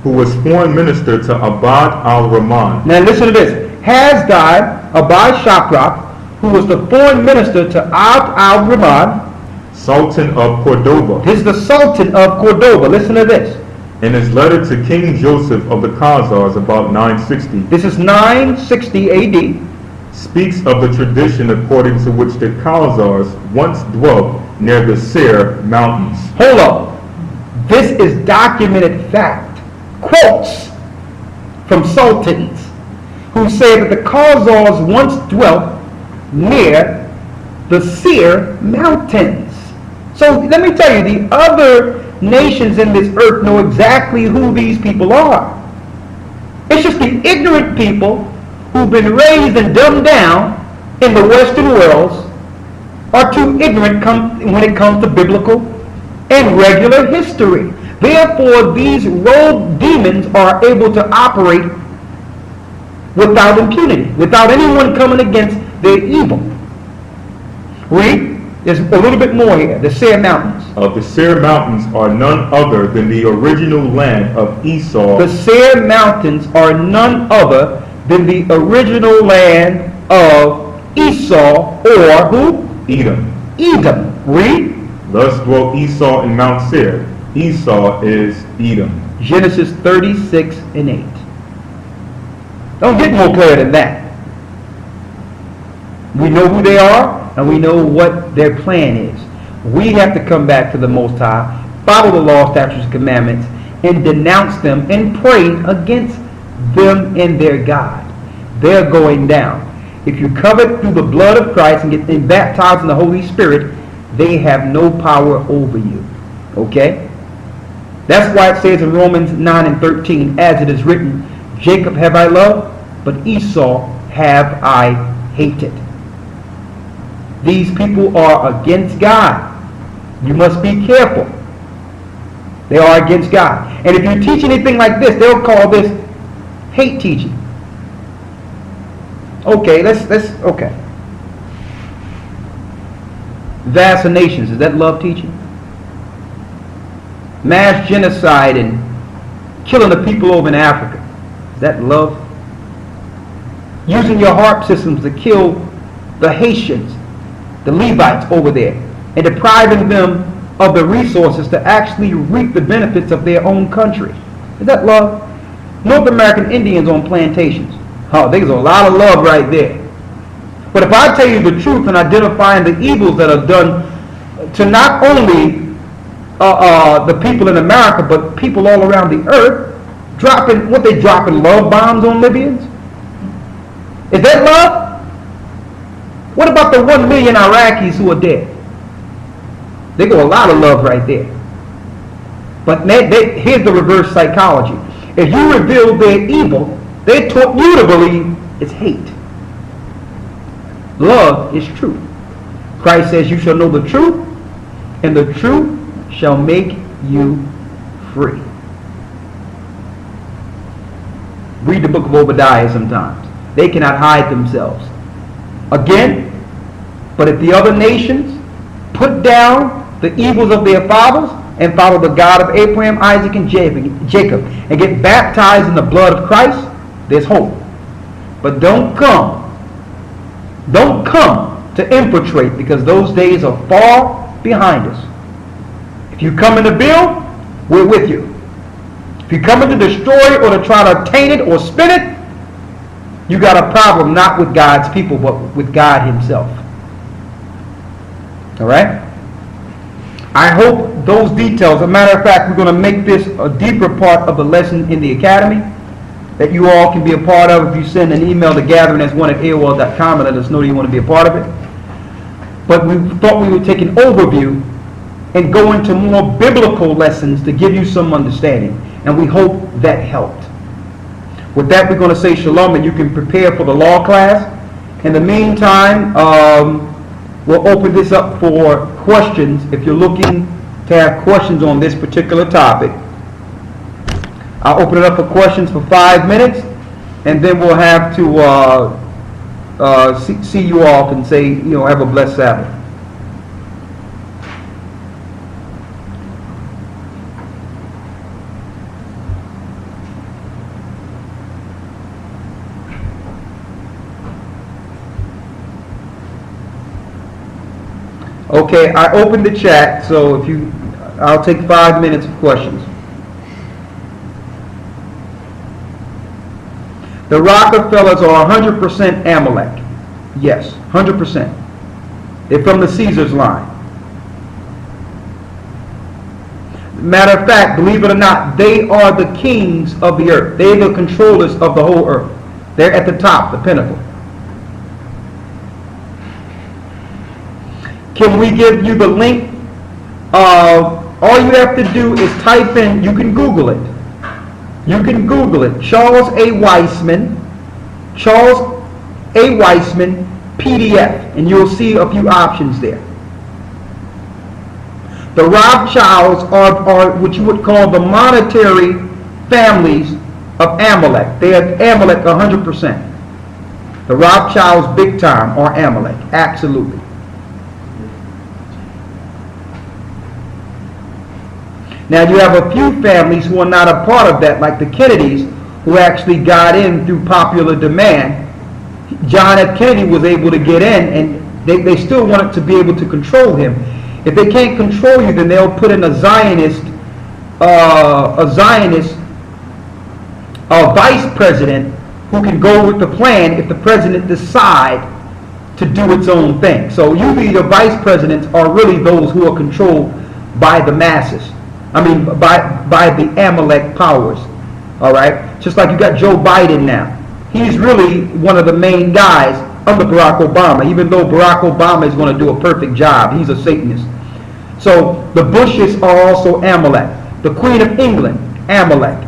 who was foreign minister to Abad al-Rahman. Now listen to this. Hasdai ibn Shapra, who was the foreign minister to Abd al-Rahman, Sultan of Cordoba. This is the Sultan of Cordoba. Listen to this. In his letter to King Joseph of the Khazars about 960. This is 960 AD. speaks of the tradition according to which the Khazars once dwelt near the Seir Mountains. Hold up. This is documented fact. Quotes from sultans who say that the Khazars once dwelt near the Seir Mountains. So let me tell you, the other nations in this earth know exactly who these people are. It's just the ignorant people who've been raised and dumbed down in the Western worlds are too ignorant when it comes to biblical and regular history. Therefore, these rogue demons are able to operate without impunity, without anyone coming against their evil. Read. There's a little bit more here. The Seir Mountains. The Seir Mountains are none other than the original land of Esau. The Seir Mountains are none other than the original land of Esau, or who? Edom. Edom. Read. Thus dwelt Esau in Mount Seir. Esau is Edom. Genesis 36 and 8. Don't get more clear than that. We know who they are, and we know what their plan is. We have to come back to the Most High, follow the law, statutes, and commandments, and denounce them and pray against them and their God. They're going down. If you covet through the blood of Christ and get baptized in the Holy Spirit, they have no power over you. Okay? That's why it says in Romans 9 and 13, as it is written, Jacob have I loved, but Esau have I hated. These people are against God. You must be careful. They are against God. And if you teach anything like this, they'll call this hate teaching. Okay, okay. Vast nations, is that love teaching? Mass genocide and killing the people over in Africa, is that love? Using your harp systems to kill the Haitians, the Levites over there, and depriving them of the resources to actually reap the benefits of their own country. Is that love? North American Indians on plantations. Oh, there's a lot of love right there. But if I tell you the truth and identifying the evils that are done to not only the people in America, but people all around the earth, dropping love bombs on Libyans? Is that love? What about the 1 million Iraqis who are dead? They go a lot of love right there. But here's the reverse psychology. If you reveal their evil, they taught you to believe it's hate. Love is truth. Christ says, you shall know the truth, and the truth shall make you free. Read the book of Obadiah sometimes. They cannot hide themselves. Again, but if the other nations put down the evils of their fathers and follow the God of Abraham, Isaac, and Jacob, and get baptized in the blood of Christ, there's hope. But don't come to infiltrate, because those days are far behind us. If you come in to build, we're with you. If you come in to destroy or to try to taint it or spin it, you got a problem not with God's people, but with God himself. All right? I hope those details, as a matter of fact, we're going to make this a deeper part of the lesson in the academy that you all can be a part of. If you send an email to gatheringas1@aol.com and let us know that you want to be a part of it. But we thought we would take an overview and go into more biblical lessons to give you some understanding. And we hope that helped. With that, we're going to say shalom, and you can prepare for the law class. In the meantime, we'll open this up for questions. If you're looking to have questions on this particular topic, I'll open it up for questions for 5 minutes, and then we'll have to see you off and say, have a blessed Sabbath. Okay, I opened the chat, so I'll take 5 minutes of questions. The Rockefellers are 100% Amalek. Yes, 100%. They're from the Caesar's line. Matter of fact, believe it or not, they are the kings of the earth. They're the controllers of the whole earth. They're at the top, the pinnacle. Can we give you the link? All you have to do is type in, you can Google it. You can Google it. Charles A. Weissman PDF, and you'll see a few options there. The Rothschilds are what you would call the monetary families of Amalek. They are Amalek 100%. The Rothschilds big time are Amalek, absolutely. Now you have a few families who are not a part of that, like the Kennedys, who actually got in through popular demand. John F. Kennedy was able to get in, and they still wanted to be able to control him. If they can't control you, then they'll put in a Zionist vice president who can go with the plan if the president decide to do its own thing. So usually the vice presidents are really those who are controlled by the masses. I mean, by the Amalek powers. All right? Just like you got Joe Biden now. He's really one of the main guys under Barack Obama, even though Barack Obama is going to do a perfect job. He's a Satanist. So the Bushes are also Amalek. The Queen of England, Amalek.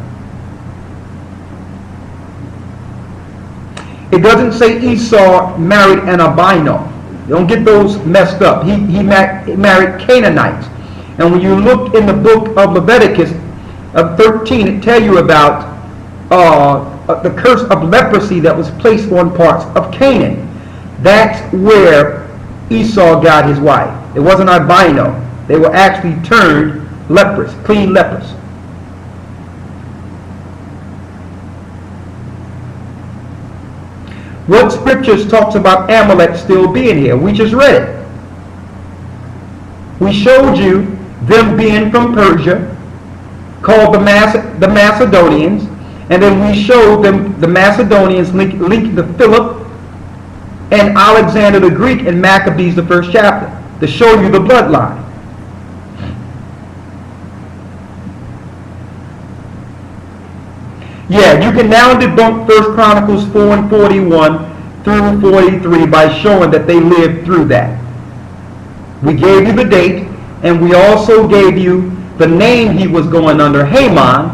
It doesn't say Esau married an albino. Don't get those messed up. He married Canaanites. And when you look in the book of Leviticus 13, it tells you about the curse of leprosy that was placed on parts of Canaan. That's where Esau got his wife. It wasn't albino. They were actually turned lepers, clean lepers. What scriptures talks about Amalek still being here? We just read it. We showed you them being from Persia, called the Macedonians, and then we showed them the Macedonians linked to Philip and Alexander the Greek in Maccabees, the 1st chapter, to show you the bloodline. Yeah, you can now debunk 1 Chronicles 4 and 41 through 43 by showing that they lived through that. We gave you the date, and we also gave you the name he was going under, Haman,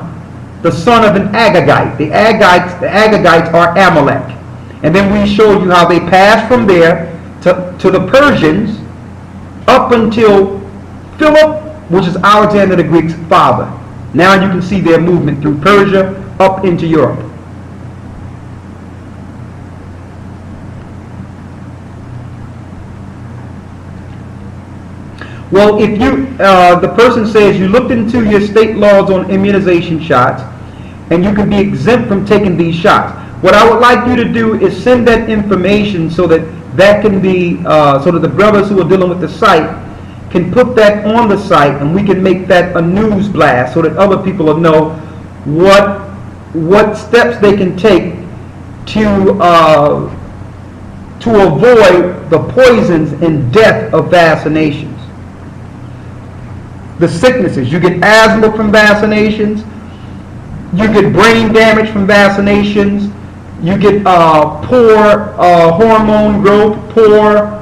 the son of an Agagite. The Agagites are Amalek. And then we showed you how they passed from there to the Persians up until Philip, which is Alexander the Greek's father. Now you can see their movement through Persia up into Europe. Well, if you, the person says you looked into your state laws on immunization shots, and you can be exempt from taking these shots. What I would like you to do is send that information so that can be, so that the brothers who are dealing with the site can put that on the site, and we can make that a news blast so that other people will know what steps they can take to avoid the poisons and death of vaccinations. The sicknesses. You get asthma from vaccinations. You get brain damage from vaccinations. You get poor hormone growth, poor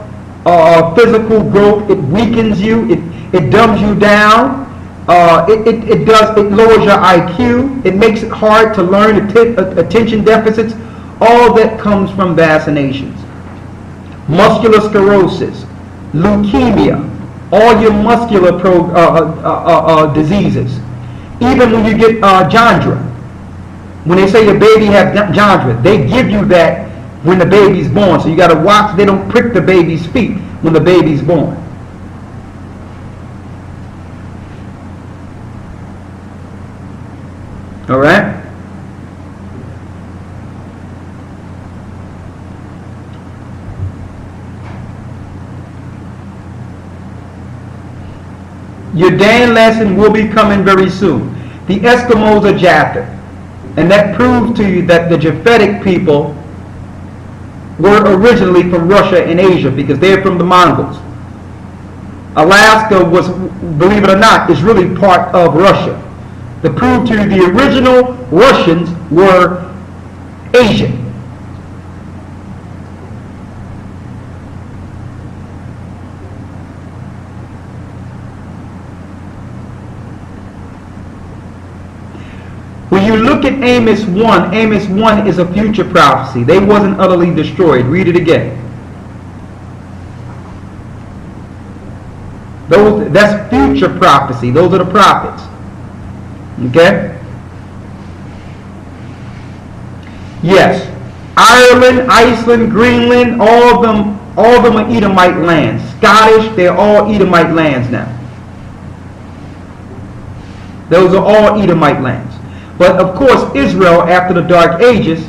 physical growth. It weakens you. It dumbs you down. It lowers your IQ. It makes it hard to learn. Attention deficits. All that comes from vaccinations. Muscular sclerosis, leukemia, all your muscular diseases. Even when you get Jandra, when they say your baby has Jandra, they give you that when the baby's born. So you got to watch they don't prick the baby's feet when the baby's born. All right? Your Dan lesson will be coming very soon. The Eskimos are Japhet. And that proves to you that the Japhetic people were originally from Russia and Asia because they're from the Mongols. Alaska was, believe it or not, is really part of Russia. To prove to you the original Russians were Asian. When you look at Amos 1 is a future prophecy. They wasn't utterly destroyed. Read it again. That's future prophecy. Those are the prophets. Okay? Yes. Ireland, Iceland, Greenland, all of them are Edomite lands. Scottish, they're all Edomite lands now. Those are all Edomite lands. But of course, Israel, after the Dark Ages,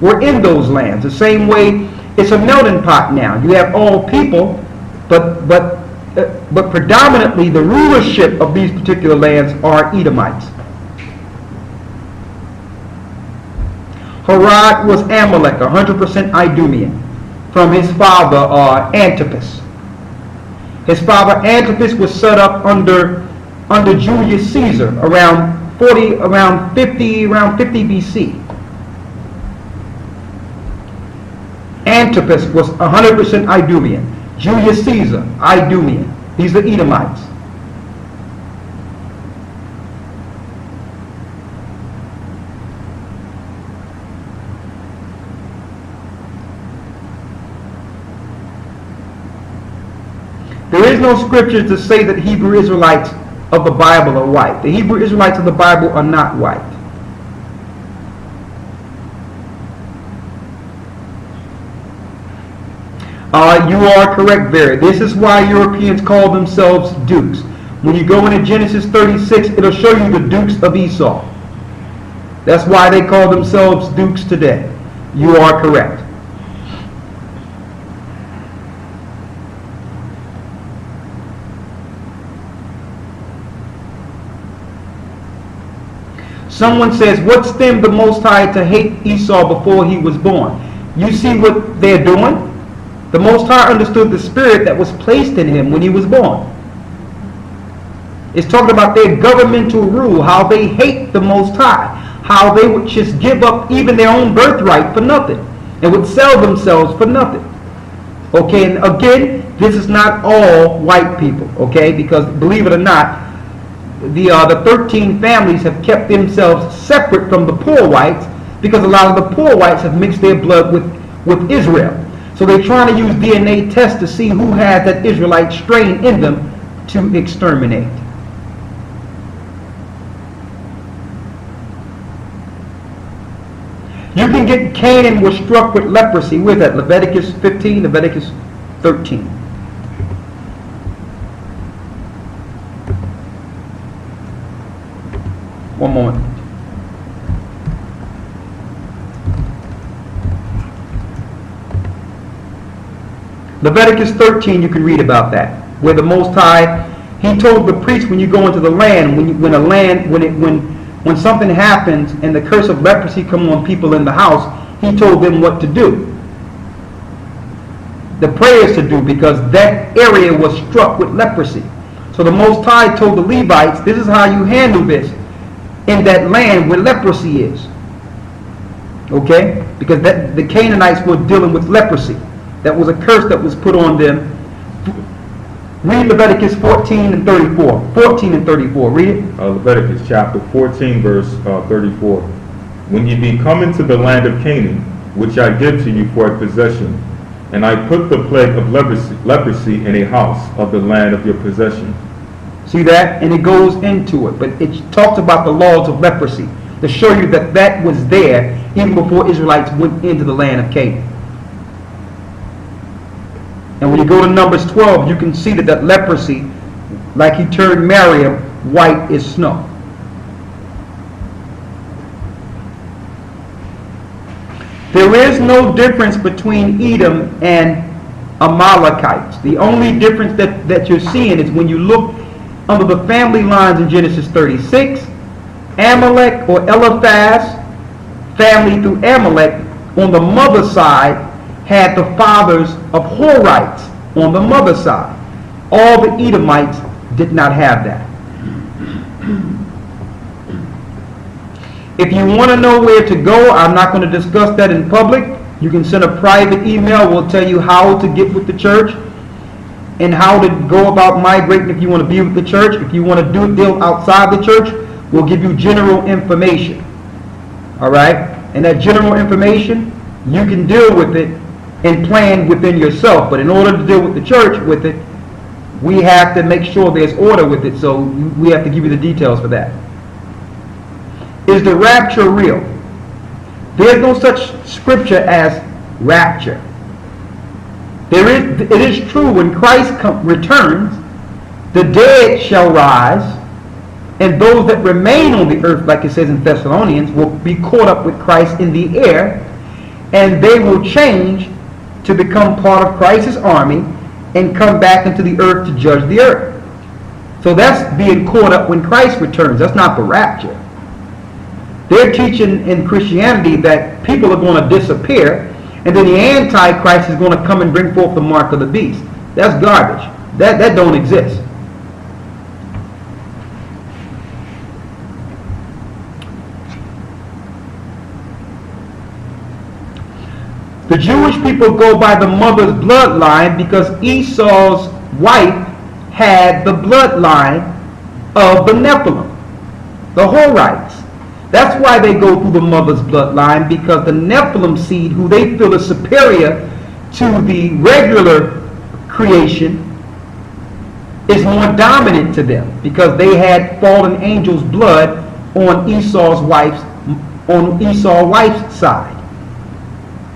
were in those lands. The same way, it's a melting pot now. You have all people, but predominantly the rulership of these particular lands are Edomites. Harad was Amalek, 100% Idumean, from his father Antipas. His father Antipas was set up under Julius Caesar around 50 BC. Antipas was 100% Idumean. Julius Caesar, Idumean. These are Edomites. There is no scripture to say that Hebrew Israelites of the Bible are white. The Hebrew Israelites of the Bible are not white. You are correct there. This is why Europeans call themselves dukes. When you go into Genesis 36, it'll show you the dukes of Esau. That's why they call themselves dukes today. You are correct. Someone says, what stemmed the Most High to hate Esau before he was born? You see what they're doing? The Most High understood the spirit that was placed in him when he was born. It's talking about their governmental rule, how they hate the Most High, how they would just give up even their own birthright for nothing and would sell themselves for nothing. Okay, and again, this is not all white people, okay, because believe it or not, the 13 families have kept themselves separate from the poor whites because a lot of the poor whites have mixed their blood with Israel. So they're trying to use DNA tests to see who has that Israelite strain in them to exterminate. You can get Canaan was struck with leprosy. Where's that? Leviticus 15, Leviticus 13. One moment. Leviticus 13, you can read about that, where the Most High, he told the priest when you go into the land, when something happens and the curse of leprosy comes on people in the house, he told them what to do, the prayers to do, because that area was struck with leprosy. So the Most High told the Levites, this is how you handle this in that land where leprosy is. Okay? Because the Canaanites were dealing with leprosy. That was a curse that was put on them. Read Leviticus 14 and 34. 14 and 34. Read it. Leviticus chapter 14, verse 34. When ye be come into the land of Canaan, which I give to you for a possession, and I put the plague of leprosy in a house of the land of your possession. See that? And it goes into it. But it talks about the laws of leprosy to show you that that was there even before Israelites went into the land of Canaan. And when you go to Numbers 12, you can see that leprosy, like he turned Miriam white as snow. There is no difference between Edom and Amalekites. The only difference that you're seeing is when you look under the family lines in Genesis 36, Amalek or Eliphaz family through Amalek on the mother's side had the fathers of Horites on the mother's side. All the Edomites did not have that. If you want to know where to go, I'm not going to discuss that in public. You can send a private email. We'll tell you how to get with the church and how to go about migrating if you want to be with the church. If you want to do a deal outside the church, we'll give you general information. All right? And that general information, you can deal with it and plan within yourself. But in order to deal with the church with it, we have to make sure there's order with it. So we have to give you the details for that. Is the rapture real? There's no such scripture as rapture. It is true when Christ returns, the dead shall rise, and those that remain on the earth, like it says in Thessalonians, will be caught up with Christ in the air, and they will change to become part of Christ's army and come back into the earth to judge the earth. So that's being caught up when Christ returns. That's not the rapture. They're teaching in Christianity that people are going to disappear, and then the Antichrist is going to come and bring forth the mark of the beast. That's garbage. That don't exist. The Jewish people go by the mother's bloodline because Esau's wife had the bloodline of the Nephilim, the Horites. That's why they go through the mother's bloodline, because the Nephilim seed, who they feel is superior to the regular creation, is more dominant to them because they had fallen angels' blood on Esau's wife's side.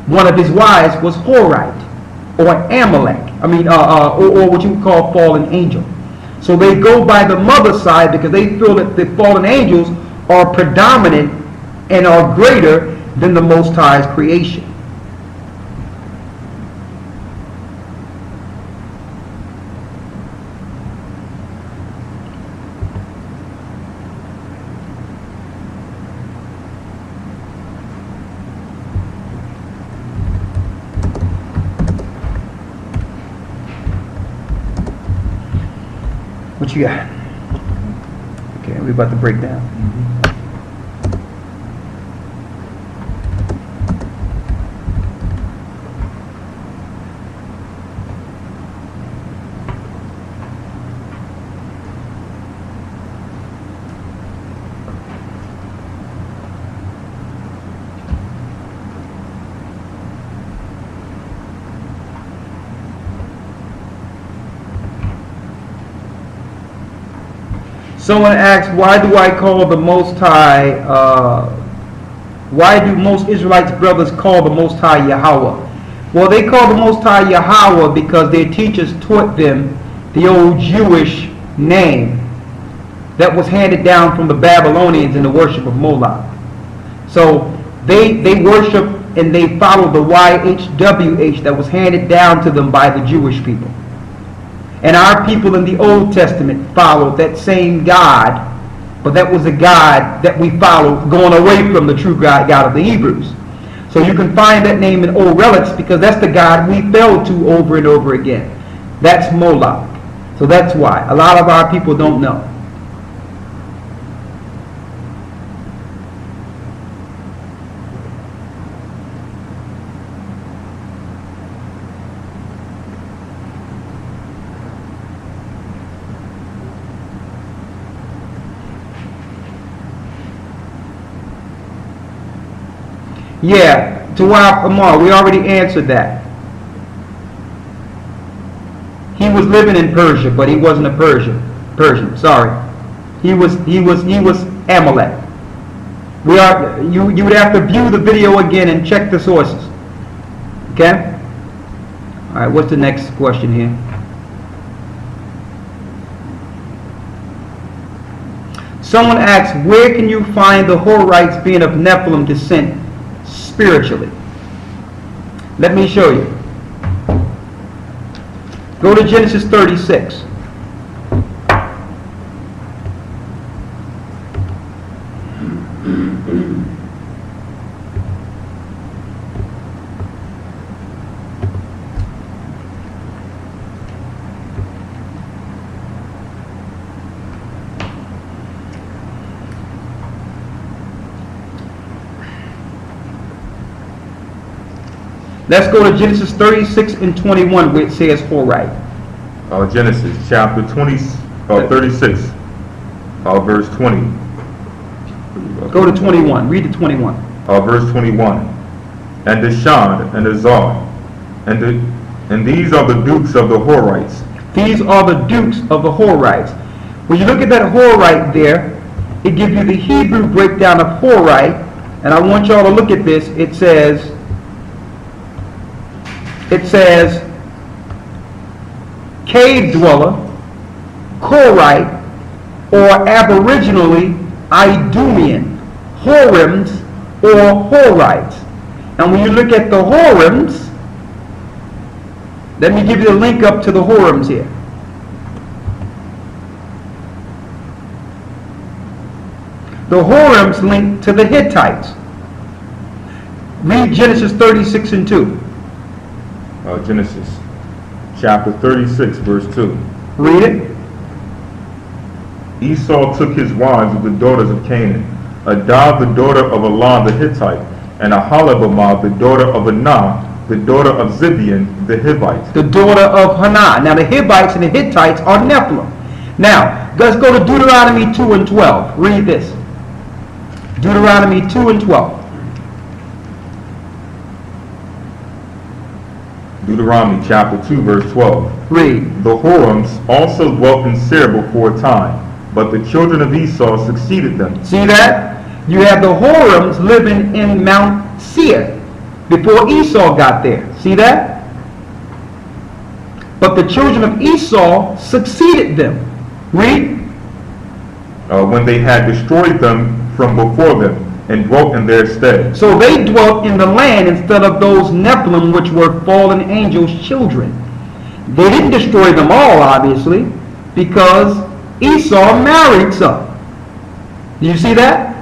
One of his wives was Horite or Amalek. Or what you would call fallen angel. So they go by the mother's side because they feel that the fallen angels are predominant and are greater than the Most High's creation. What you got? Okay, we're about to break down. Someone asks, why do I call the Most High, why do most Israelites brothers call the Most High Yahweh? Well, they call the Most High Yahweh because their teachers taught them the old Jewish name that was handed down from the Babylonians in the worship of Moloch. So they worship and they follow the YHWH that was handed down to them by the Jewish people. And our people in the Old Testament followed that same God, but that was a God that we followed going away from the true God of the Hebrews. So you can find that name in old relics because that's the God we fell to over and over again. That's Moloch. So that's why. A lot of our people don't know. Yeah, Tawaf Amar, we already answered that. He was living in Persia, but he wasn't a Persian. Sorry, he was Amalek. You would have to view the video again and check the sources. Okay. All right. What's the next question here? Someone asks, where can you find the Horites being of Nephilim descent spiritually? Let me show you. Go to Genesis 36. Let's go to Genesis 36 and 21 where it says Horite. Genesis chapter 36, verse 20. Go to 21. Read the 21. Verse 21. And Dishon and Esau, and these are the dukes of the Horites. These are the dukes of the Horites. When you look at that Horite there, it gives you the Hebrew breakdown of Horite, and I want y'all to look at this. It says cave dweller, Korite, or aboriginally Idumean, Horims or Horites. And when you look at the Horims, let me give you the link up to the Horims here. The Horims link to the Hittites. Read Genesis 36 and 2. Genesis chapter 36, verse 2. Read it. Esau took his wives of the daughters of Canaan, Adad the daughter of Elon the Hittite, and Aholibamah the daughter of Anah, the daughter of Zibeon the Hivite. The daughter of Hanah. Now the Hivites and the Hittites are Nephilim. Now, let's go to Deuteronomy 2 and 12. Read this. Deuteronomy 2 and 12. Deuteronomy chapter 2, verse 12. Read. The Horims also dwelt in Seir before a time, but the children of Esau succeeded them. See that? You have the Horims living in Mount Seir before Esau got there. See that? But the children of Esau succeeded them. Read. When they had destroyed them from before them, and dwelt in their stead. So they dwelt in the land instead of those Nephilim, which were fallen angels' children. They didn't destroy them all, obviously, because Esau married some. Do you see that?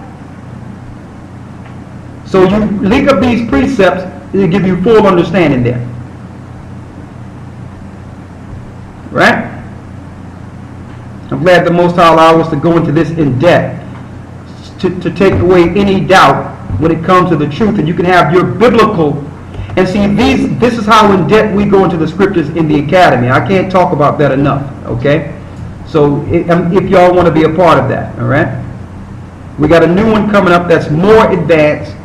So you link up these precepts, it'll give you full understanding there. Right? I'm glad the Most High allowed us to go into this in depth to take away any doubt when it comes to the truth, and you can have your biblical. And see, this is how in depth we go into the scriptures in the academy. I can't talk about that enough. Okay, so if y'all want to be a part of that, all right, we got a new one coming up that's more advanced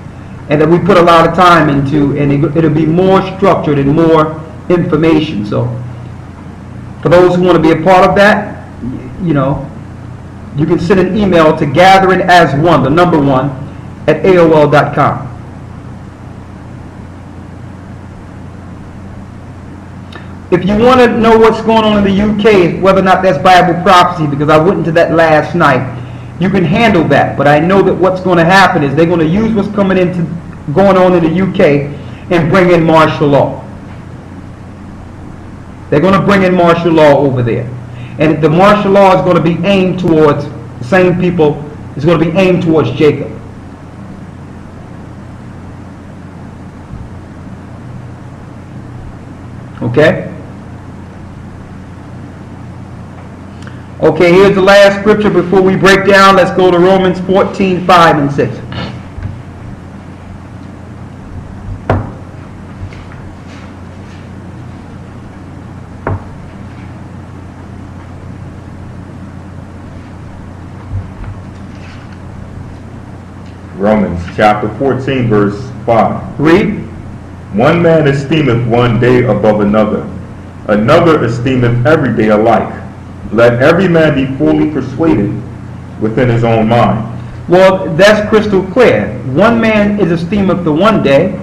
and that we put a lot of time into, and it'll be more structured and more information. So for those who want to be a part of that, you know, you can send an email to gatheringas1, the number 1, at AOL.com. If you want to know what's going on in the UK, whether or not that's Bible prophecy, because I went into that last night, you can handle that. But I know that what's going to happen is they're going to use what's going on in the UK and bring in martial law. They're going to bring in martial law over there. And the martial law is going to be aimed towards the same people. It's going to be aimed towards Jacob. Okay? Okay, here's the last scripture before we break down. Let's go to Romans 14, 5 and 6. Romans chapter 14, verse 5. Read. One man esteemeth one day above another, another esteemeth every day alike. Let every man be fully persuaded within his own mind. Well, that's crystal clear. One man is esteemeth the one day.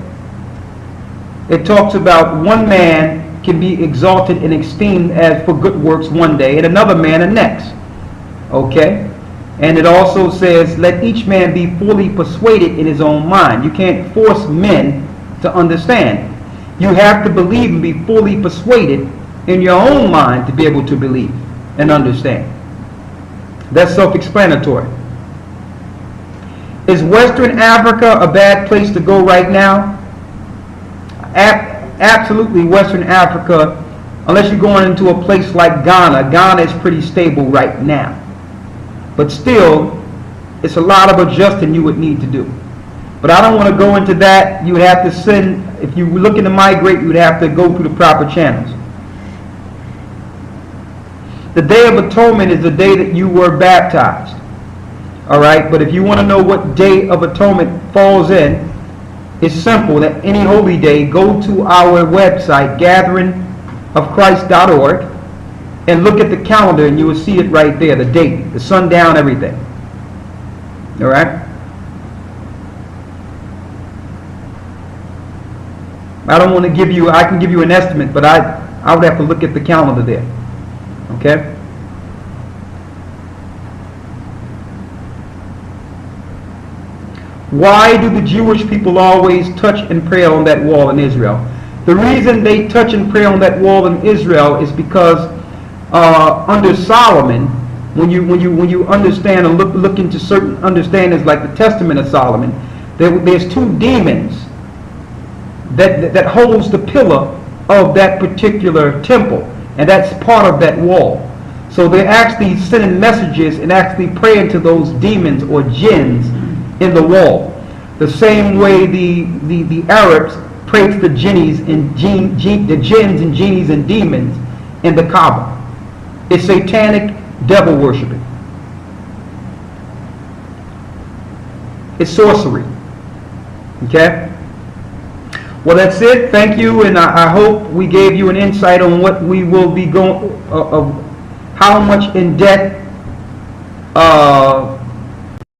It talks about one man can be exalted and esteemed as for good works one day, and another man the next. Okay? And it also says, let each man be fully persuaded in his own mind. You can't force men to understand. You have to believe and be fully persuaded in your own mind to be able to believe and understand. That's self-explanatory. Is Western Africa a bad place to go right now? Absolutely, Western Africa, unless you're going into a place like Ghana. Ghana is pretty stable right now. But still, it's a lot of adjusting you would need to do. But I don't want to go into that. You would have to send if you were looking to migrate, you would have to go through the proper channels. The Day of Atonement is the day that you were baptized. All right, but if you want to know what Day of Atonement falls in, it's simple. That any holy day, go to our website, gatheringofchrist.org, and look at the calendar, and you will see it right there, the date, the sundown, everything. All right? I don't want to give you, I can give you an estimate, but I would have to look at the calendar there. Okay? Why do the Jewish people always touch and pray on that wall in Israel? The reason they touch and pray on that wall in Israel is because under Solomon, when you understand and look into certain understandings like the Testament of Solomon, there's two demons that holds the pillar of that particular temple, and that's part of that wall. So they're actually sending messages and actually praying to those demons or jinns in the wall. The same way the Arabs pray to the jinns and genies and demons in the Kaaba. It's satanic devil worshiping. It's sorcery. Okay? Well, that's it. Thank you, and I hope we gave you an insight on what we will be going of how much in debt